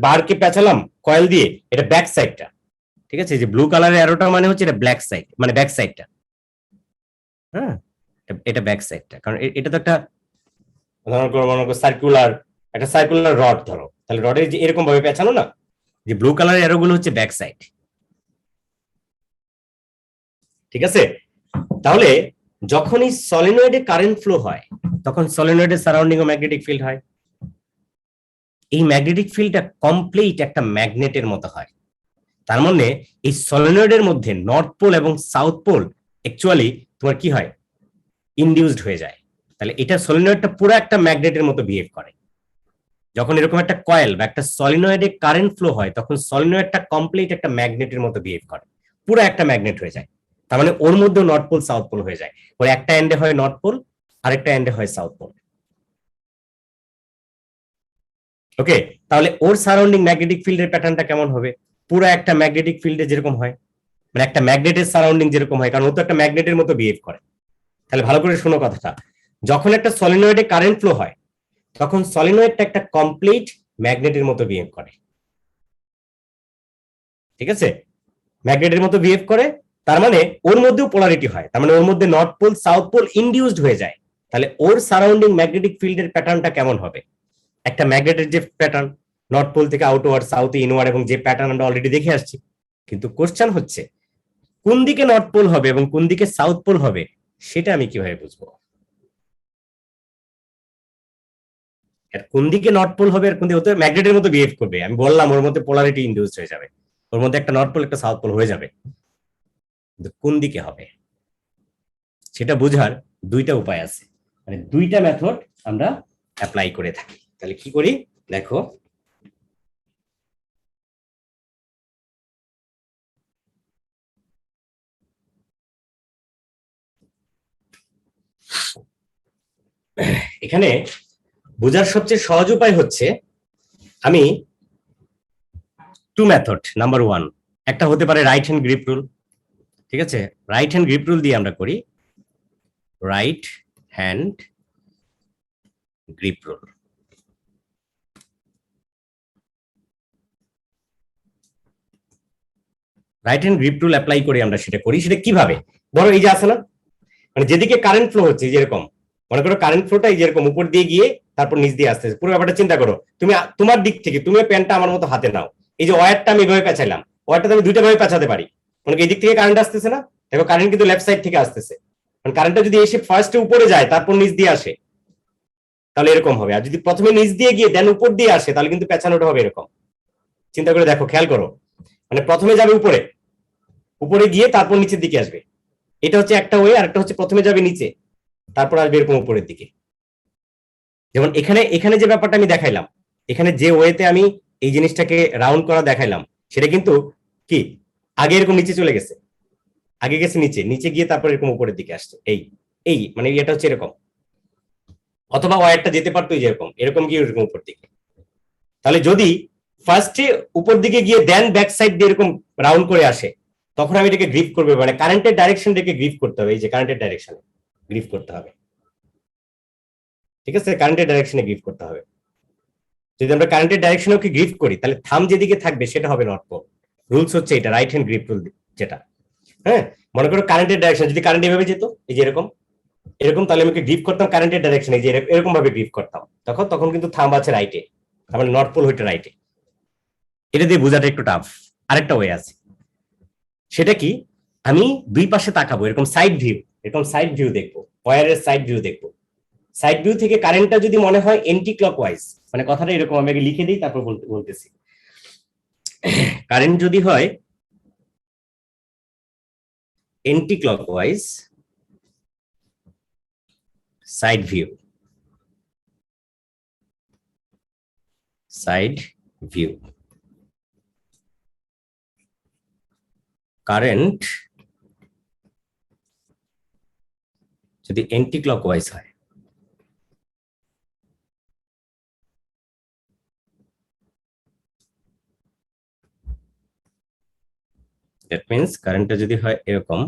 বারকে পেঁচালাম কয়েল দিয়ে, এটা ব্যাক সাইডটা, ঠিক আছে? যে ব্লু কালারের অ্যারোটা মানে হচ্ছে এটা ব্ল্যাক সাইড, মানে ব্যাক সাইডটা। হ্যাঁ, এটা ব্যাক সাইডটা, কারণ এটা তো একটা সার্কুলার রড ধরো, তাহলে রডের যে এরকম ভাবে পেঁচানো না, যে ব্লু কালারের অ্যারো গুলো হচ্ছে ব্যাক সাইড, ঠিক আছে? তাহলে যখনই সলিনয়েডে কারেন্ট ফ্লো হয় তখন সলিনয়েডের সারাউন্ডিং ও ম্যাগনেটিক ফিল্ড হয়। এই ম্যাগনেটিক ফিল্ডটা কমপ্লিট একটা ম্যাগনেটের মতো হয়। তার মানে এই সলিনয়েডের মধ্যে নর্থ পোল এবং সাউথ পোল অ্যাকচুয়ালি তোমার কি হয়, ইনডিউসড হয়ে যায়। তাহলে এটা সলিনয়েডটা পুরো একটা ম্যাগনেটের মতো বিহেভ করে। যখন এরকম একটা কয়েল বা একটা সলিনয়েডে কারেন্ট ফ্লো হয় তখন সলিনয়েডটা কমপ্লিট একটা ম্যাগনেটের মতো বিহেভ করে, পুরো একটা ম্যাগনেট হয়ে যায়। তার মানে ওর মধ্যে নর্থ পোল সাউথ পোল হয়ে যায়, ওর একটা এন্ডে হয় নর্থ পোল আরেকটা এন্ডে হয় সাউথ পোল। ওকে, তাহলে ওর সারাউন্ডিং ম্যাগনেটিক ফিল্ডের প্যাটার্নটা কেমন হবে? পুরো একটা ম্যাগনেটিক ফিল্ডে যেরকম হয়, মানে একটা ম্যাগনেটের সারাউন্ডিং যেরকম হয়, কারণ ও তো একটা ম্যাগনেটের মতো বিহেভ করে। তাহলে ভালো করে শোনো কথাটা, যখন একটা সলিনয়েডে কারেন্ট ফ্লো হয় তখন সলিনয়েডটা একটা কমপ্লিট ম্যাগনেটের মতো বিহেভ করে, ঠিক আছে? ম্যাগনেটের মতো বিহেভ করে, তার মানে ওর মধ্যেও পোলারিটি হয়, তার মানে ওর মধ্যে north pole south pole induced হয়ে যায়। তাহলে ওর সারাউন্ডিং ম্যাগনেটিক ফিল্ডের প্যাটার্নটা কেমন হবে? একটা ম্যাগনেটের যে প্যাটার্ন, নর্থ পোল থেকে আউটওয়ার্ড, সাউথ ইনওয়ার্ড, এবং যে প্যাটার্ন আমরা অলরেডি দেখে আসছি। কিন্তু কোশ্চেন হচ্ছে কোন দিকে নর্থ পোল হবে এবং কোন দিকে সাউথ পোল হবে সেটা আমি কিভাবে বুঝবো? কোন দিকে নর্থ পোল হবে আর কোন দিকে, ম্যাগনেটের মতো বিহেভ করবে, আমি বললাম ওর মধ্যে পোলারিটি ইনডিউস হয়ে যাবে, ওর মধ্যে একটা নর্থ পোল একটা সাউথ পোল হয়ে যাবে, কিন্তু কোন দিকে হবে সেটা বোঝার দুইটা উপায় আছে, মানে দুইটা মেথড আমরা অ্যাপ্লাই করে থাকি। তাহলে কি করি দেখো, এখানে বোঝার সবচেয়ে সহজ উপায় হচ্ছে আমি টু মেথড, নাম্বার ওয়ান একটা হতে পারে রাইট হ্যান্ড গ্রিপ রুল, ঠিক আছে? রাইট হ্যান্ড গ্রিপ রুল দিয়ে আমরা করি right hand grip rule. Right hand grip rule apply করে আমরা সেটা করি। সেটা কিভাবে? ধরো এই যে আছে না, মানে যেদিকে কারেন্ট ফ্লো হচ্ছে, যেরকম মনে করো কারেন্ট ফ্লোটা এই যেরকম উপর দিয়ে গিয়ে তারপর নিচ দিয়ে আসতেছে, পুরো ব্যাপারটা চিন্তা করো। তুমি তোমার দিক থেকে তুমি প্যানটা আমার মতো হাতে নাও, এই যে ওয়্যারটা আমি এভাবে পেঁচাইলাম, ওয়্যারটা আমি দুইটা ভাবে পেঁচাতে পারি। মানে এই দিক থেকে কারেন্ট আসতেছে না, দেখো কারেন্ট কিন্তু লেফট সাইড থেকে আসতেছে। মানে কারেন্টটা যদি এসে ফার্স্টে উপরে যায় তারপর নিচ দিয়ে আসে তাহলে এরকম হবে, আর যদি প্রথমে নিচ দিয়ে গিয়ে দেন উপর দিয়ে আসে তাহলে কিন্তু পেঁচানোটা হবে এরকম। চিন্তা করে দেখো, খেয়াল করো, মানে প্রথমে যাবে উপরে, উপরে গিয়ে তারপর নিচের দিকে আসবে, এটা হচ্ছে একটা ওয়ে। আর একটা হচ্ছে প্রথমে যাবে নিচে তারপর আসবে এরকম উপরের দিকে। যেমন এখানে এখানে যে ব্যাপারটা আমি দেখাইলাম, এখানে যে ওয়েতে আমি এই জিনিসটাকে রাউন্ড করা দেখাইলাম, সেটা কিন্তু কি আগে এরকম নিচে চলে গেছে, আগে গেছে নিচে, নিচে গিয়ে তারপর এরকম উপরের দিকে আসছে। এই এই মানে এটা হচ্ছে এরকম, অথবা ওয়্যারটা যেতে পারতো যেরকম এরকম গিয়ে এরকম উপর দিকে। তাহলে যদি ফার্স্টে উপর দিকে গিয়ে দেন ব্যাক সাইড দিয়ে এরকম রাউন্ড করে আসে, তখন আমি এটাকে গ্রিপ করবো, মানে কারেন্টের ডাইরেকশন থেকে গ্রিপ করতে হবে। এই যে কারেন্টের ডাইরেকশনে গ্রিপ করতে হবে, ঠিক আছে, কারেন্টের ডাইরেকশনে গ্রিপ করতে হবে। যদি আমরা কারেন্টের ডাইরেকশনে ওকে গ্রিপ করি তাহলে থাম যেদিকে থাকবে সেটা হবে নর্থ পোল। রুলস হচ্ছে এটা, রাইট হ্যান্ড গ্রিপ রুল যেটা। হ্যাঁ, মনে করো কারেন্টের ডাইরেকশন, যদি কারেন্ট এভাবে যেত এই যে এরকম এরকম, তাহলে আমি গ্রিপ করতাম কারেন্টের ডাইরেকশনে, যে এরকম ভাবে গ্রিপ করতাম, তখন তখন কিন্তু থাম আছে রাইটে, তাহলে নর্থ পোল হইতে রাইটে। এটা দিয়ে বোঝাটা একটু টাফ। আরেকটা ওয়ে আছে, সেটা কি, আমি দুই পাশে তাকাবো, এরকম সাইড ভিউ, এরকম সাইড ভিউ দেখবো, ওয়্যারের সাইড ভিউ দেখবো। সাইড ভিউ থেকে কারেন্টটা যদি মনে হয় এন্টি ক্লকওয়াইজ, মানে কথাটা এরকম, আমি আগে লিখে দিই তারপর বলতেছি। কারেন্ট যদি হয় anti clockwise, side view, side view, current যদি এন্টি ক্লকওয়াইজ হয়, দ্যাট মিনস কারেন্টটা যদি হয় এরকম,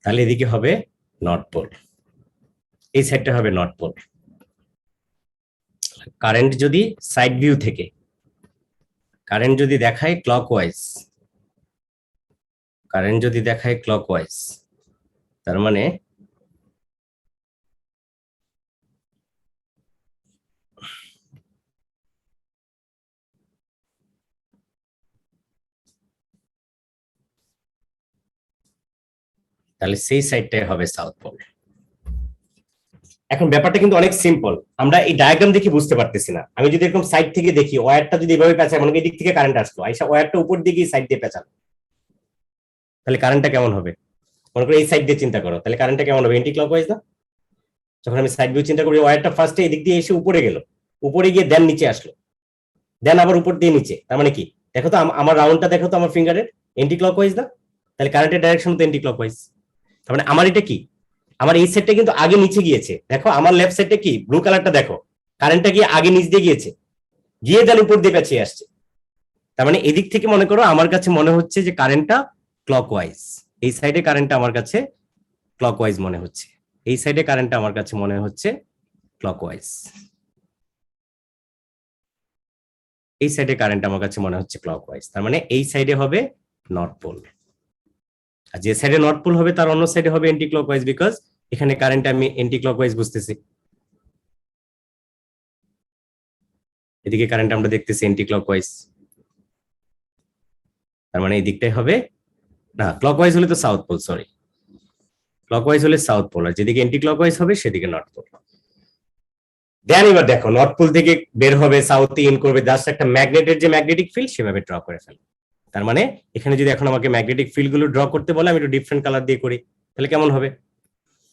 তাহলে এদিকে হবে নর্থ পোল, এই সাইডটা হবে নর্থ পোল। কারেন্ট যদি সাইড ভিউ থেকে, কারেন্ট যদি দেখায় ক্লকওয়াইজ, কারেন্ট যদি দেখায় ক্লকওয়াইজ, তার মানে তাহলে সেই সাইডটাই হবে সাউথ পোল। এখন ব্যাপারটা কিন্তু অনেক সিম্পল, আমরা এই ডায়াগ্রাম দেখে বুঝতে পারতেছি না। আমি যদি এরকম সাইড থেকে দেখি, ওয়্যারটা যদি এভাবে পেঁচায়, মনে করি এই দিক থেকে কারেন্ট আসলো, আইসা ওয়্যারটা উপর দিকে সাইড দিয়ে পেঁচানো, তাহলে কারেন্টটা কেমন হবে? মনে করো এই সাইড দিয়ে চিন্তা করো, তাহলে কারেন্টটা কেমন হবে? এন্টি ক্লকওয়াইজ না? যখন আমি সাইড ভিউ চিন্তা করি, ওয়্যারটা ফার্স্টে এদিক দিয়ে এসে উপরে গেল, উপরে গিয়ে দেন নিচে আসলো, দেন আবার উপর দিয়ে নিচে, তার মানে কি দেখো তো, আমার রাউন্ডটা দেখো তো, আমার ফিঙ্গারের এন্টি ক্লকওয়াইজ না? তাহলে কারেন্টের ডাইরেকশন তো এন্টি ক্লকওয়াইজ। তার মানে আমার এটা কি, আমার এই সাইডটা কিন্তু আগে নিচে গিয়েছে। দেখো আমার লেফট সাইডটা কি, ব্লু কালারটা দেখো, কারেন্টটা গিয়ে আগে নিচ দিয়ে গিয়েছে, গিয়ে দেন উপর দিয়ে পেঁচিয়ে আসছে। তার মানে এদিক থেকে মনে করো আমার কাছে মনে হচ্ছে যে কারেন্টটা ক্লকওয়াইজ, এই সাইডে কারেন্টটা আমার কাছে ক্লকওয়াইজ মনে হচ্ছে, এই সাইডে কারেন্টটা আমার কাছে মনে হচ্ছে ক্লকওয়াইজ, এই সাইডে কারেন্ট আমার কাছে মনে হচ্ছে ক্লকওয়াইজ। তার মানে এই সাইডে হবে নর্থ পোল, আর যে সাইডে নর্থ পোল হবে তার অন্য সাইডে হবে এন্টি ক্লকওয়াইজ, বিকজ এখানে কারেন্ট আমি এন্টি ক্লকওয়াইজ বুঝতেছি, এদিকে কারেন্ট আমরা দেখতেছি এন্টি ক্লকওয়াইজ। তার মানে এই দিকটাই হবে না, ক্লকওয়াইজ হলে তো সাউথ পোল, সরি, ক্লকওয়াইজ হলে সাউথ পোল, আর যেদিকে এন্টি ক্লকওয়াইজ হবে সেদিকে নর্থ পোল। দেন এবার দেখো, নর্থ পোল থেকে বের হবে সাউথে ইন করবে, জাস্ট একটা ম্যাগনেটের যে ম্যাগনেটিক ফিল্ড সেভাবে ড্র করে ফেলে। তার মানে এখানে যদি এখন আমাকে ম্যাগনেটিক ফিল্ড গুলো ড্র করতে বলে, আমি একটু ডিফারেন্ট কালার দিয়ে করি, তাহলে কেমন হবে?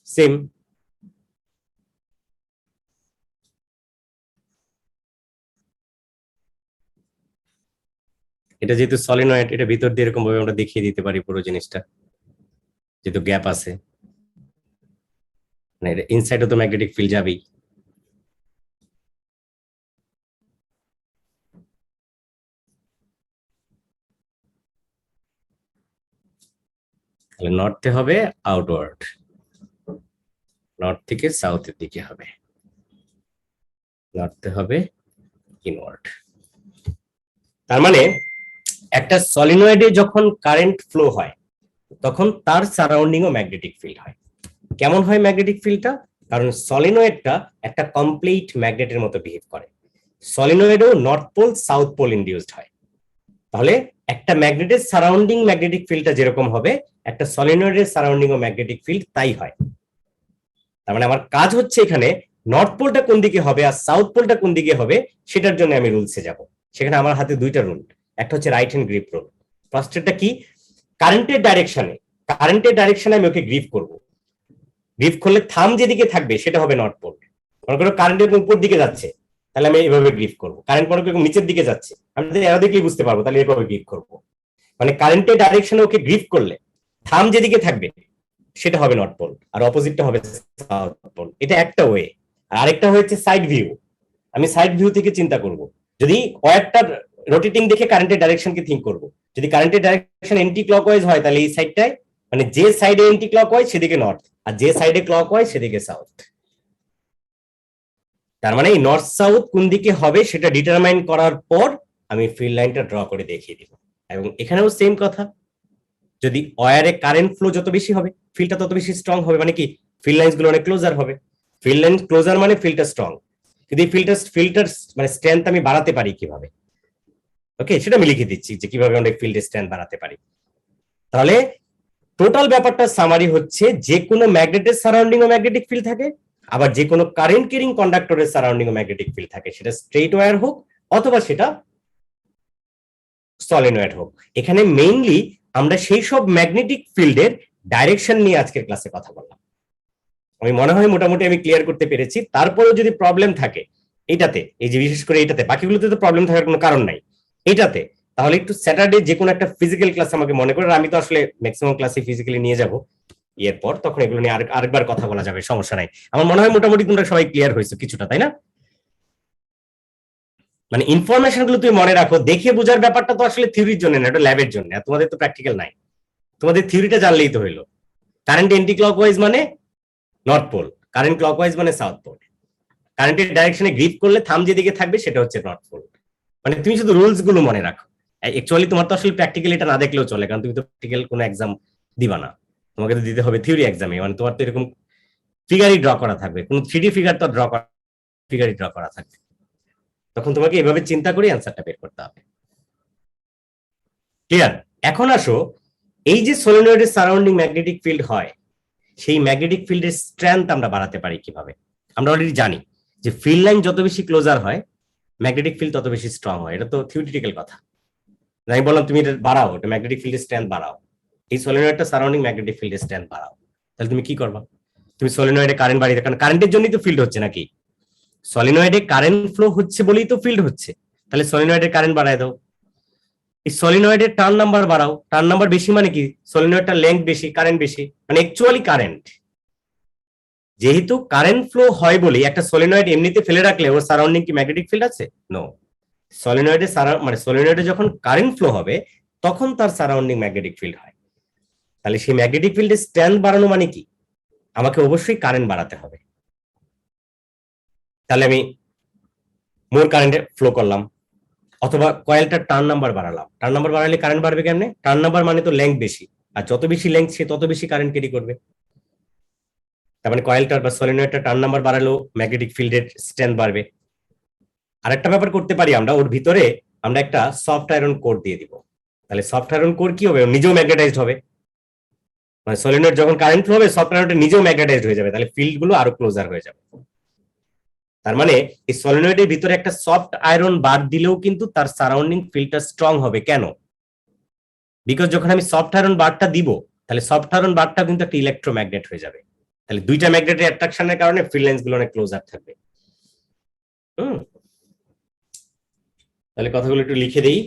সেম। এটা যেহেতু সলিনয়েড, এটা ভিতর দিয়ে এরকম ভাবে আমরা দেখিয়ে দিতে পারি পুরো জিনিসটা, যেহেতু গ্যাপ আছে, মানে ইনসাইডে তো ম্যাগনেটিক ফিল্ড যাবেই। তাহলে নর্থে হবে আউটওয়ার্ড, নর্থ থেকে সাউথের দিকে হবে, নর্থে হবে ইনওয়ার্ড। তার মানে একটা সলিনয়েডে যখন কারেন্ট ফ্লো হয় তখন তার সারাউন্ডিং ও ম্যাগনেটিক ফিল্ড হয়। কেমন হয় ম্যাগনেটিক ফিল্ডটা? কারণ সলিনয়েডটা একটা কমপ্লিট ম্যাগনেটের মতো বিহেভ করে। সলিনয়েডও north pole south pole induced হয়। তাহলে একটা ম্যাগনেটের সারাউন্ডিং ম্যাগনেটিক ফিল্ডটা যেরকম হবে, একটা সলিনয়েডের সারাউন্ডিং ও ম্যাগনেটিক ফিল্ড তাই হয়। তার মানে আমার কাজ হচ্ছে এখানে নর্থ পোলটা কোন দিকে হবে আর সাউথ পোলটা কোন দিকে হবে সেটার জন্য আমি রুলসে যাব। সেখানে আমার হাতে দুইটা রুল, একটা হচ্ছে রাইট হ্যান্ড গ্রিপ রুল। ফার্স্টেরটা কি? কারেন্টের ডাইরেকশনে আমি ওকে গ্রিপ করব। গ্রিপ করলে থাম যেদিকে থাকবে সেটা হবে নর্থ পোল। মনে করো কারেন্ট এরকম উপর দিকে যাচ্ছে, তাহলে আমি এইভাবে গ্রিপ করব। কারেন্ট মনে করো নিচের দিকে যাচ্ছে, আমি এরা দেখলেই বুঝতে পারবো, তাহলে এভাবে গ্রিপ করব। মানে কারেন্টের ডাইরেকশনে ওকে গ্রিপ করলে থাম যেদিকে থাকবে সেটা হবে নর্থ পোল, আর অপোজিটটা হবে সাউথ পোল। এটা একটা ওয়ে। আর আরেকটা হচ্ছে সাইড ভিউ। আমি সাইড ভিউ থেকে চিন্তা করব। যদি ওয়্যারটা রোটেটিং দেখে কারেন্টের ডাইরেকশনকে থিঙ্ক করব। যদি কারেন্টের ডাইরেকশন এন্টি ক্লকওয়াইজ হয় তাহলে এই সাইডটায়, মানে যে সাইডে এন্টি ক্লকওয়াইজ সেদিকে নর্থ, আর যে সাইডে ক্লকওয়াইজ সেদিকে সাউথ। তার মানে এই নর্থ সাউথ কোন দিকে হবে সেটা ডিটারমাইন করার পর আমি ফিল্ড লাইনটা ড্র করে দেখিয়ে দিব। এবং এখানেও সেম কথা, যদি ওয়্যারে কারেন্ট ফ্লো যত বেশি হবে ফিল্ডটা তত বেশি স্ট্রং হবে। মানে কি? ফিল্ড লাইন্স গুলো অনেক ক্লোজার হবে। ফিল্ড লাইন ক্লোজার মানে ফিল্ডটা স্ট্রং। কিন্তু এই ফিল্টার মানে স্ট্রেংথ আমি বাড়াতে পারি কিভাবে? ওকে, সেটা আমি লিখে দিচ্ছি যে কিভাবে অনেক ফিল্ডের স্ট্রেংথ বাড়াতে পারি। তাহলে টোটাল ব্যাপারটা সামারি হচ্ছে, যে কোনো ম্যাগনেটের সারাউন্ডিং ও ম্যাগনেটিক ফিল্ড থাকে, আবার যে কোনো কারেন্ট ক্যারিং কন্ডাক্টরের সারাউন্ডিং ও ম্যাগনেটিক ফিল্ড থাকে, সেটা স্ট্রেট ওয়্যার হোক অথবা সেটা সলিনয়েড হোক। এখানে মেইনলি আমরা সেই সব ম্যাগনেটিক ফিল্ডের ডাইরেকশন নিয়ে আজকের ক্লাসে কথা বললাম। আমি মনে হয় মোটামুটি আমি ক্লিয়ার করতে পেরেছি। তারপরেও যদি প্রবলেম থাকে এটাতে, এই যে বিশেষ করে এটাতে, বাকিগুলোতে তো প্রবলেম থাকার কোনো কারণ নাই, এটাতে তাহলে একটু স্যাটারডে যে কোনো একটা ফিজিক্যাল ক্লাস আমাকে মনে করে, আমি তো আসলে ম্যাক্সিমাম ক্লাসে ফিজিক্যালি নিয়ে যাব এরপর, তখন এগুলো নিয়ে আরেকবার কথা বলা যাবে, সমস্যা নাই। আমার মনে হয় মোটামুটি তোমরা সবাই ক্লিয়ার হয়েছে কিছুটা, তাই না? মানে ইনফরমেশন গুলো তুমি মনে রাখো, দেখে বোঝার ব্যাপারটা তো আসলে থিওরির জন্য না, এটা ল্যাবের জন্য। তোমাদের তো প্র্যাকটিক্যাল নাই, তোমাদের থিওরিটা জানলেই তো হইলো। কারেন্ট এন্টি ক্লকওয়াইজ মানে নর্থ পোল, কারেন্ট ক্লকওয়াইজ মানে সাউথ পোল। কারেন্টের ডাইরেকশনে গ্রিপ করলে থাম যেদিকে থাকবে সেটা হচ্ছে নর্থ পোল। মানে তুমি শুধু রুলস গুলো মনে রাখো। অ্যাকচুয়ালি তোমার তো আসলে প্র্যাকটিক্যাল এটা না দেখলেও চলে, কারণ তুমি তো প্র্যাকটিক্যাল কোনো এক্সাম দিবা না, তোমাকে তো দিতে হবে থিওরি এক্সামে। মানে তোমার তো এরকম ফিগারই ড্র করা থাকবে, কোনো 3D ফিগার তো ড্র করা, ফিগারই ড্র করা থাকবে। তখন তোমাকে এভাবে চিন্তা করে অ্যান্সারটা বের করতে হবে। ক্লিয়ার? এখন আসো, এই যে সলিনয়েডের সারাউন্ডিং ম্যাগনেটিক ফিল্ড হয়, সেই ম্যাগনেটিক ফিল্ডের স্ট্রেংথ আমরা বাড়াতে পারি কিভাবে? আমরা অলরেডি জানি যে ফিল্ড লাইন যত বেশি ক্লোজার হয় ম্যাগনেটিক ফিল্ড তত বেশি স্ট্রং হয়। এটা তো থিওরিটিক্যাল কথা। আমি বললাম তুমি এটা বাড়াও, এটা ম্যাগনেটিক ফিল্ডের স্ট্রেংথ বাড়াও, এই সলিনয়েডটা সারাউন্ডিং ম্যাগনেটিক ফিল্ডের স্ট্রেংথ বাড়াও। তাহলে তুমি কি করবা? তুমি সলিনয়েডে কারেন্ট বাড়িয়ে দাও, কারণ কারেন্টের জন্যই তো ফিল্ড হচ্ছে নাকি? সলিনয়েডে কারেন্ট ফ্লো হচ্ছে বলেই তো ফিল্ড হচ্ছে। তাহলে সলিনয়েডের কারেন্ট বাড়ায় দাও। এই সলিনয়েডের টার্ন নাম্বার বাড়াও। টার্ন নাম্বার বেশি মানে কি? সলিনয়েডটার লেংথ বেশি, কারেন্ট বেশি, মানে অ্যাকচুয়ালি কারেন্ট। যেহেতু কারেন্ট ফ্লো হয় বলে একটা সলিনয়েড এমনিতে ফেলে রাখলে ওর সারাউন্ডিং কি ম্যাগনেটিক ফিল্ড আছে? নো। সলিনয়েডে মানে সলিনয়েডে যখন কারেন্ট ফ্লো হবে তখন তার সারাউন্ডিং ম্যাগনেটিক ফিল্ড হয়। তাহলে সেই ম্যাগনেটিক ফিল্ডের স্ট্রেংথ বাড়ানো মানে কি? আমাকে অবশ্যই কারেন্ট বাড়াতে হবে। তাহলে আমি মোর কারেন্টে ফ্লো করলাম, অথবা কয়েলটার টার্ন নাম্বার বাড়ালাম। টার্ন নাম্বার বাড়ালে কারেন্ট বাড়বে কেমনে? টার্ন নাম্বার মানে তো লেংথ বেশি, আর যত বেশি লেংথ সে তত বেশি কারেন্ট ক্যারি করবে। তার মানে কয়েলটার বা সলিনয়েডটার টার্ন নাম্বার বাড়ালেও ম্যাগনেটিক ফিল্ডের স্ট্রেংথ বাড়বে। আরেকটা ব্যাপার করতে পারি আমরা, ওর ভিতরে আমরা একটা সফট আয়রন কোর দিয়ে দিব। তাহলে সফট আয়রন কোর কি হবে? নিজেও ম্যাগনেটাইজড হবে। মানে সলিনয়েড যখন কারেন্ট ফ্লো হবে সফট আয়রনটা নিজেও ম্যাগনেটাইজড হয়ে যাবে, তাহলে ফিল্ড গুলো আরো ক্লোজার হয়ে যাবে। তার মানে এই সলিনয়েডের ভিতরে একটা সফট আয়রন বার দিলেও কিন্তু তার সারাউন্ডিং ফিল্ডটা স্ট্রং হবে। কেন? বিকজ যখন আমি সফট আয়রন বারটা দিব তাহলে সফট আয়রন বারটা কিন্তু একটা ইলেকট্রোম্যাগনেট হয়ে যাবে। তাহলে দুইটা ম্যাগনেটের অ্যাট্রাকশনের কারণে ফিল্ড লাইন্স গুলো অনেক ক্লোজার থাকবে। তাহলে কথাগুলো একটু লিখে দেই।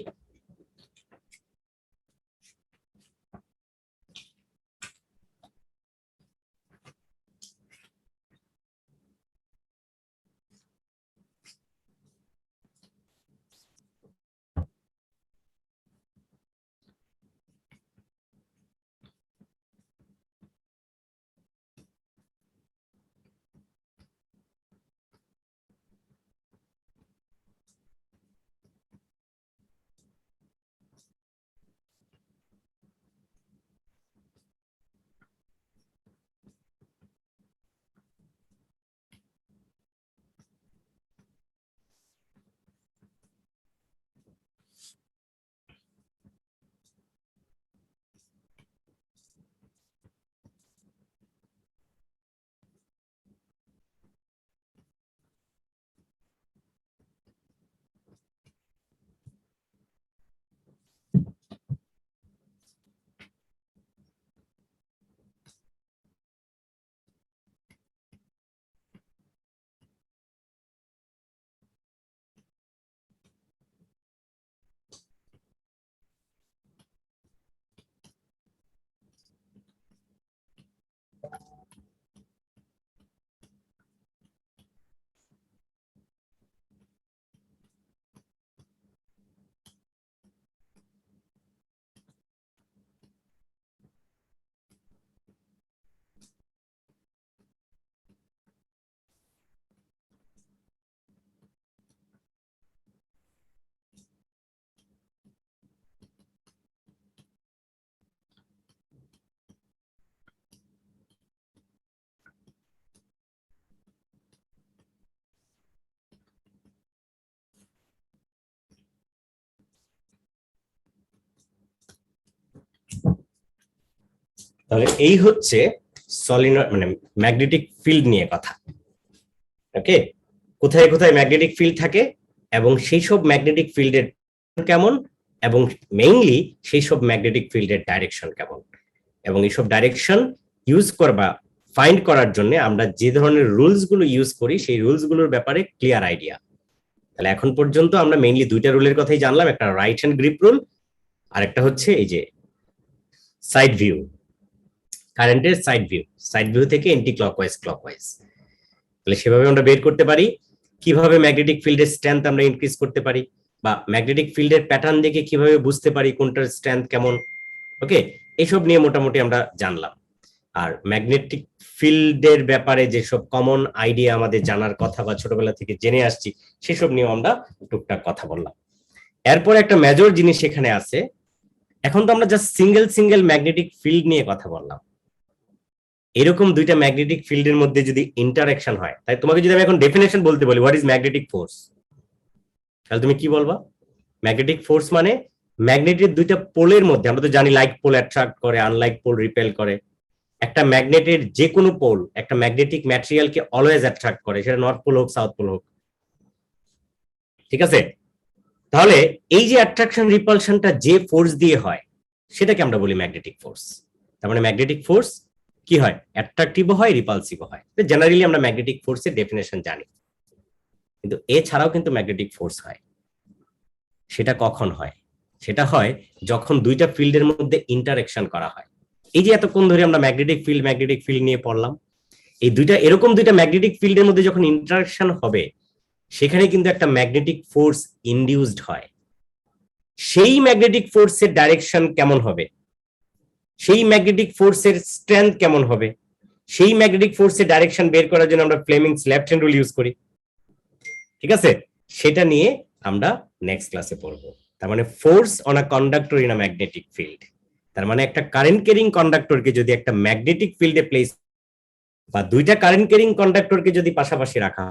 তাহলে এই হচ্ছে সলিনয়েড মানে ম্যাগনেটিক ফিল্ড নিয়ে কথা। ওকে, কোথায় কোথায় ম্যাগনেটিক ফিল্ড থাকে এবং সেই সব ম্যাগনেটিক ফিল্ডের কেমন, এবং মেইনলি সেই সব ম্যাগনেটিক ফিল্ডের ডাইরেকশন কেমন, এবং এইসব ডাইরেকশন ইউজ করবা ফাইন্ড করার জন্য আমরা যে ধরনের রুলস গুলো ইউজ করি সেই রুলস গুলোর ব্যাপারে ক্লিয়ার আইডিয়া। তাহলে এখন পর্যন্ত আমরা মেইনলি দুইটা রুলের কথাই জানলাম, একটা রাইট হ্যান্ড গ্রিপ রুল আর একটা হচ্ছে এই যে সাইড ভিউ, কারেন্টের সাইড ভিউ থেকে এন্টি ক্লকওয়াইজ। তাহলে সেভাবে আমরা বের করতে পারি কিভাবে ম্যাগনেটিক ফিল্ডের স্ট্রেংথ আমরা ইনক্রিজ করতে পারি, বা ম্যাগনেটিক ফিল্ডের প্যাটার্ন দেখে কিভাবে বুঝতে পারি কোনটার স্ট্রেংথ কেমন। ওকে, এইসব নিয়ে মোটামুটি আমরা জানলাম। আর ম্যাগনেটিক ফিল্ডের ব্যাপারে যেসব কমন আইডিয়া আমাদের জানার কথা বা ছোটবেলা থেকে জেনে আসছি সেসব নিয়েও আমরা টুকটাক কথা বললাম। এরপর একটা মেজর জিনিস এখানে আছে, এখন তো আমরা জাস্ট সিঙ্গেল ম্যাগনেটিক ফিল্ড নিয়ে কথা বললাম। এরকম দুইটা ম্যাগনেটিক ফিল্ডের মধ্যে যদি ইন্টারঅ্যাকশন হয়, তাই তোমাকে যদি আমি এখন ডেফিনেশন বলতে বলি হোয়াট ইজ ম্যাগনেটিক ফোর্স, তাহলে তুমি কি বলবা? ম্যাগনেটিক ফোর্স মানে ম্যাগনেটের দুইটা পোলের মধ্যে, আমরা তো জানি লাইক পোল অ্যাট্রাক্ট করে, আনলাইক পোল রিপেল করে। একটা ম্যাগনেটের যে কোনো পোল একটা ম্যাগনেটিক ম্যাটেরিয়ালকে অলওয়েজ অ্যাট্রাক্ট করে, সেটা নর্থ পোল হোক সাউথ পোল হোক। ঠিক আছে, তাহলে এই যে অ্যাট্রাকশন রিপালশনটা যে ফোর্স দিয়ে হয় সেটাকে আমরা বলি ম্যাগনেটিক ফোর্স। তার মানে ম্যাগনেটিক ফোর্স কি হয়? অ্যাট্রাকটিভও হয়, রিপালসিভও হয়। জেনারেলি আমরা ম্যাগনেটিক ফোর্সের ডেফিনেশন জানি, কিন্তু এছাড়াও কিন্তু ম্যাগনেটিক ফোর্স হয়। সেটা কখন হয়? সেটা হয় যখন দুইটা ফিল্ডের মধ্যে ইন্টারঅ্যাকশন করা হয়। এই যে এতক্ষণ ধরে আমরা ম্যাগনেটিক ফিল্ড নিয়ে পড়লাম, এই এরকম দুইটা ম্যাগনেটিক ফিল্ডের মধ্যে যখন ইন্টারঅ্যাকশন হবে সেখানে কিন্তু একটা ম্যাগনেটিক ফোর্স ইনডিউসড হয়। সেই ম্যাগনেটিক ফোর্সের ডাইরেকশন কেমন হবে, সেই ম্যাগনেটিক ফোর্সের স্ট্রেংথ কেমন হবে, সেই ম্যাগনেটিক ফোর্সের ডাইরেকশন বের করার জন্য আমরা Fleming's left hand rule use করি। ঠিক আছে, সেটা নিয়ে আমরা নেক্সট ক্লাসে পড়বো। তার মানে force on a conductor in a magnetic field, তার মানে একটা কারেন্ট ক্যারিং কন্ডাক্টরকে যদি একটা ম্যাগনেটিক ফিল্ডে প্লেস বা দুইটা কারেন্ট ক্যারিং কন্ডাক্টরকে যদি পাশাপাশি রাখা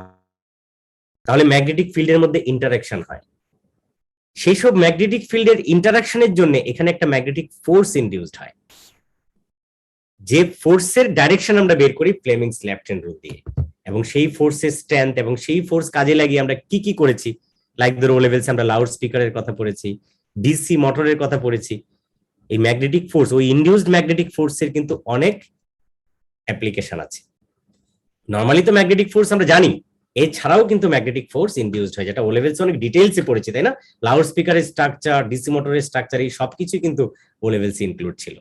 তাহলে ম্যাগনেটিক ফিল্ডের মধ্যে ইন্টারঅ্যাকশন হয়। সেই সব ম্যাগনেটিক ফিল্ডের ইন্টারঅ্যাকশনের জন্য এখানে একটা ম্যাগনেটিক ফোর্স ইনডিউসড হয়, যে ফোর্সের ডাইরেকশন আমরা বের করি ফ্লেমিংস লেফট হ্যান্ড রুল দিয়ে। এবং সেই ফোর্সের স্ট্রেংথ এবং সেই ফোর্স কাজে লাগিয়ে আমরা কি কি করেছি, লাইক দ্য রো লেভেলস আমরা লাউড স্পিকারের কথা পড়েছি, ডিসি মোটরের কথা পড়েছি। এই ম্যাগনেটিক ফোর্স, ওই ইনডিউসড ম্যাগনেটিক ফোর্সের কিন্তু অনেক অ্যাপ্লিকেশন আছে। নর্মালি তো ম্যাগনেটিক ফোর্স আমরা জানি, এছাড়াও কিন্তু ম্যাগনেটিক ফোর্স ইনডিউসড হয়, যেটা ও লেভেলস অনেক ডিটেইলসে পড়েছি, তাই না? লাউড স্পিকারের স্ট্রাকচার, ডিসি মোটরের স্ট্রাকচার, এই সবকিছু কিন্তু ও লেভেলস ইনক্লুড ছিল।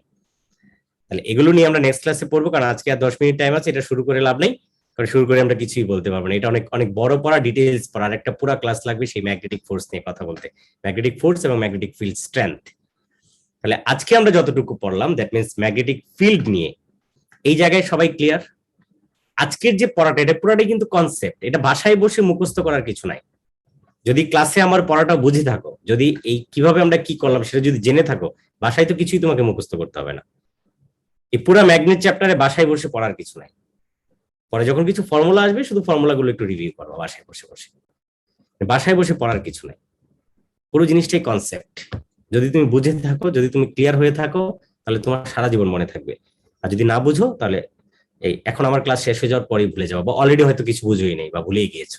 তাহলে এগুলো নিয়ে আমরা নেক্সট ক্লাসে পড়বো, কারণ আজকে আর 10 মিনিট টাইম আছে, এটা শুরু করে লাভ নেই, কারণ শুরু করে আমরা কিছুই বলতে পারবো না। এটা অনেক অনেক বড় পড়া, ডিটেইলস পড়া, আর একটা পুরো ক্লাস লাগবে সেই ম্যাগনেটিক ফোর্স নিয়ে কথা বলতে, ম্যাগনেটিক ফোর্স এবং ম্যাগনেটিক ফিল্ড স্ট্রেংথ। তাহলে আজকে আমরা যতটুকু পড়লাম দ্যাট মিনস ম্যাগনেটিক ফিল্ড নিয়ে, এই জায়গায় সবাই ক্লিয়ার? আজকের যে পড়াটা এটা পুরোটাই কিন্তু কনসেপ্ট, এটা বাসায় বসে মুখস্থ করার কিছু নাই। যদি ক্লাসে আমার পড়াটা বুঝে থাকো, যদি এই কিভাবে আমরা কি করলাম সেটা যদি জেনে থাকো, বাসায় তো কিছুই তোমাকে মুখস্থ করতে হবে না। এই পুরো ম্যাগনেট চ্যাপ্টারে বাসায় বসে পড়ার কিছু নাই। পরে যখন কিছু ফর্মুলা আসবে শুধু ফর্মুলাগুলো একটু রিভিউ করবো বাসায় বসে বসে, বাসায় বসে পড়ার কিছু নাই। পুরো জিনিসটাই কনসেপ্ট। যদি তুমি বুঝে থাকো, যদি তুমি ক্লিয়ার হয়ে থাকো, তাহলে তোমার সারা জীবন মনে থাকবে। আর যদি না বুঝো তাহলে এই এখন আমার ক্লাস শেষ হয়ে যাওয়ার পরেই ভুলে যাবো, বা অলরেডি হয়তো কিছু বুঝোই নেই বা ভুলেই গিয়েছো।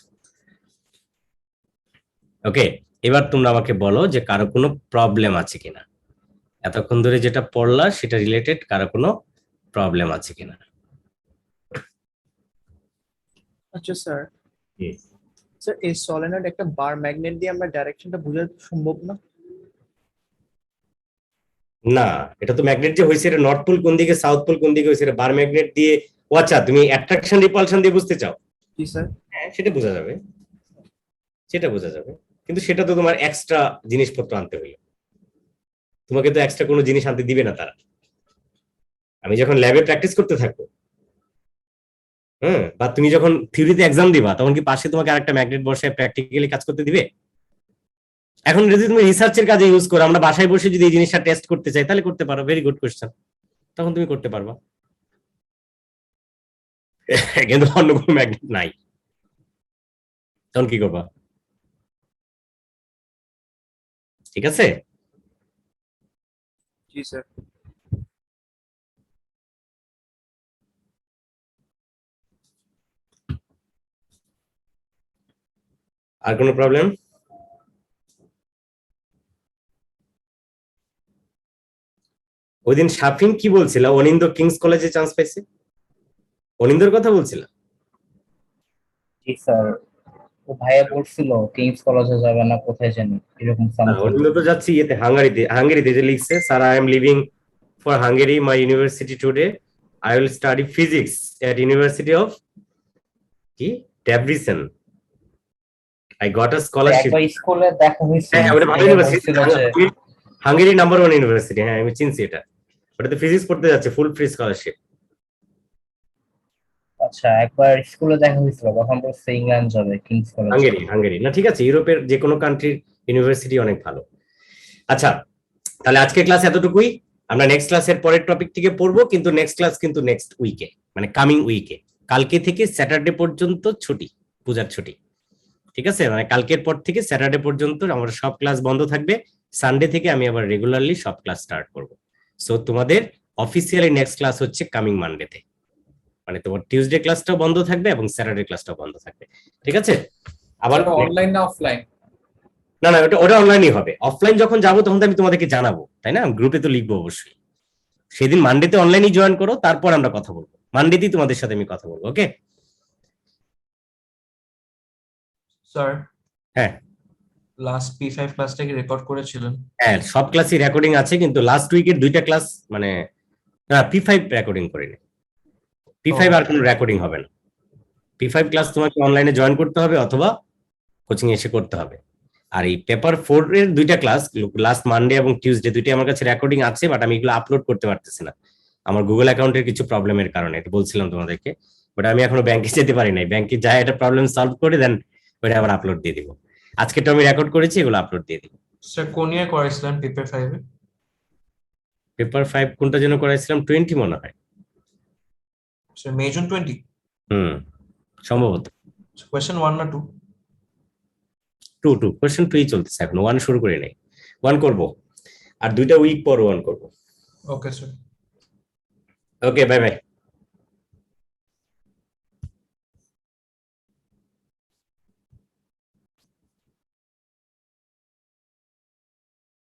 ওকে, এবার তোমরা আমাকে বলো যে কারো কোনো প্রবলেম আছে কিনা, এতক্ষণ ধরে যেটা পড়লা সেটা রিলেটেড কারো কোনো প্রবলেম আছে কিনা। আচ্ছা স্যার, স্যার এই সলিনয়েড একটা বার ম্যাগনেট দিয়ে আমরা ডাইরেকশনটা বোঝা সম্ভব না? না, এটা তো ম্যাগনেট যে হয়েছে, এটা নর্থ পোল কোন দিকে সাউথ পোল কোন দিকে হয়েছে, এটা বার ম্যাগনেট দিয়ে। ও আচ্ছা, তুমি অ্যাট্রাকশন রিপালশন দিয়ে বুঝতে চাও? জি স্যার। হ্যাঁ, সেটা বোঝা যাবে, সেটা বোঝা যাবে, কিন্তু সেটা তো তোমার এক্সট্রা জিনিসপত্র আনতে হইলো। তোমাকে তো এক্সট্রা কোনো জিনিস আনতে দিবে না তারা। আমি যখন ল্যাবে প্র্যাকটিস করতে থাকবো, হ্যাঁ, বা তুমি যখন থিওরিতে এক্সাম দিবা, তখন কি পাশে তোমাকে আরেকটা ম্যাগনেট বসে প্র্যাকটিক্যালি কাজ করতে দিবে? এখন যদি তুমি রিসার্চের কাজে ইউজ করো, আমরা বাসায় বসে যদি এই জিনিসটা টেস্ট করতে চাই তাহলে করতে পারো, ভেরি গুড কোয়েশ্চেন, তখন তুমি করতে পারবা। কিন্তু অন্য কোনো ম্যাগনেট নাই, তখন কি করবা? ঠিক আছে। জি স্যার। আর কোনো প্রবলেম? ওই দিন শাফিন কি বলছিল? অনিন্দ কিংস কলেজে চান্স পাইছে, অনিন্দর কথা বলছিল। জি স্যার, ও ভাইয়া বলছিল কিংস কলেজে যাবে না কোথায় জানি এরকম সামথিং। অনিন্দ তো যাচ্ছে ইয়েতে, হাঙ্গেরিতে যে লিখছে, sir I am living for Hungary, my university today, I will study physics at university of কি ডেব্রিসন, আই গট আ স্কলারশিপ। একবার স্কুলে দেখা হয়েছিল, হ্যাঁ ওটা ভালো ভাইয়া ইউনিভার্সিটি, বলছিল যে হাঙ্গেরি নাম্বার 1 ইউনিভার্সিটি, হ্যাঁ আমি চিনছি এটা। ওটাতে ফিজিক্স পড়তে যাচ্ছে, ফুল ফ্রি স্কলারশিপ। আচ্ছা একবার স্কুলে দেখা হয়েছিল, তখন বলছে ইংল্যান্ড যাবে কিংস কলেজ। হাঙ্গেরি না, ঠিক আছে, ইউরোপের যে কোনো কান্ট্রির ইউনিভার্সিটি অনেক ভালো। আচ্ছা তাহলে আজকে ক্লাস এতটুকুই, আমরা নেক্সট ক্লাসের পরের টপিক থেকে পড়বো, কিন্তু নেক্সট ক্লাস কিন্তু নেক্সট উইকে, মানে কামিং উইকে, কালকে থেকে স্যাটারডে পর্যন্ত ছুটি, পূজার ছুটি, ঠিক আছে, মানে কালকের পর থেকে স্যাটারডে পর্যন্ত আমার সব ক্লাস বন্ধ থাকবে, সানডে থেকে আমি আবার রেগুলারলি সব ক্লাস স্টার্ট করব। সো তোমাদের অফিসিয়ালি নেক্সট ক্লাস হচ্ছে কামিং মানডেতে, মানে তোমার টিউসডে ক্লাসটাও বন্ধ থাকবে এবং স্যাটারডে ক্লাসটাও বন্ধ থাকবে, ঠিক আছে। আবার অনলাইন না অফলাইন? না না, ওটা অনলাইনই হবে, অফলাইন যখন যাবো তখন তো আমি তোমাদেরকে জানাবো, তাই না, গ্রুপে তো লিখবো অবশ্যই। সেদিন মানডেতে অনলাইনই জয়েন করো, তারপর আমরা কথা বলবো, মানডেতেই তোমাদের সাথে আমি কথা বলবো, ওকে। স্যার হ্যাঁ লাস্ট P5 ক্লাসটা কি রেকর্ড করেছিলেন? হ্যাঁ, সব ক্লাসই রেকর্ডিং আছে, কিন্তু লাস্ট উইকের 2টা ক্লাস মানে না, P5 রেকর্ডিং করিনি, P5 আর কোনো রেকর্ডিং হবে না। P5 ক্লাস তোমাকে অনলাইনে জয়েন করতে হবে অথবা কোচিং এসে করতে হবে। আর এই পেপার 4 এর 2টা ক্লাস লাস্ট মানডে এবং টিউসডে, দুইটাই আমার কাছে রেকর্ডিং আছে, বাট আমি এগুলো আপলোড করতে পারতেছি না আমার গুগল অ্যাকাউন্টের কিছু প্রবলেমের কারণে, এটা বলছিলাম তোমাদেরকে, বাট আমি এখনো ব্যাংকে যেতে পারি নাই, ব্যাংকে যাই এটা প্রবলেম সলভ করে দেন ওইটা আবার আপলোড দিয়ে দিব। আজকে তো আমি রেকর্ড করেছি, এগুলো আপলোড দিয়ে দিব। স্যার কোন ইয়ার করেছিলেন পেপার 5 এ? পেপার 5 কোনটা যেন করাইছিলাম, 20 মনে হয়। Sir May June 20? সম্ভবত কোয়েশ্চেন 1 না 2? 2 কোয়েশ্চেন 2 চলতেছে, এখন 1 শুরু করি নাই, 1 করব, আর 2টা উইক পর 1 করব। Okay sir. Okay, bye by.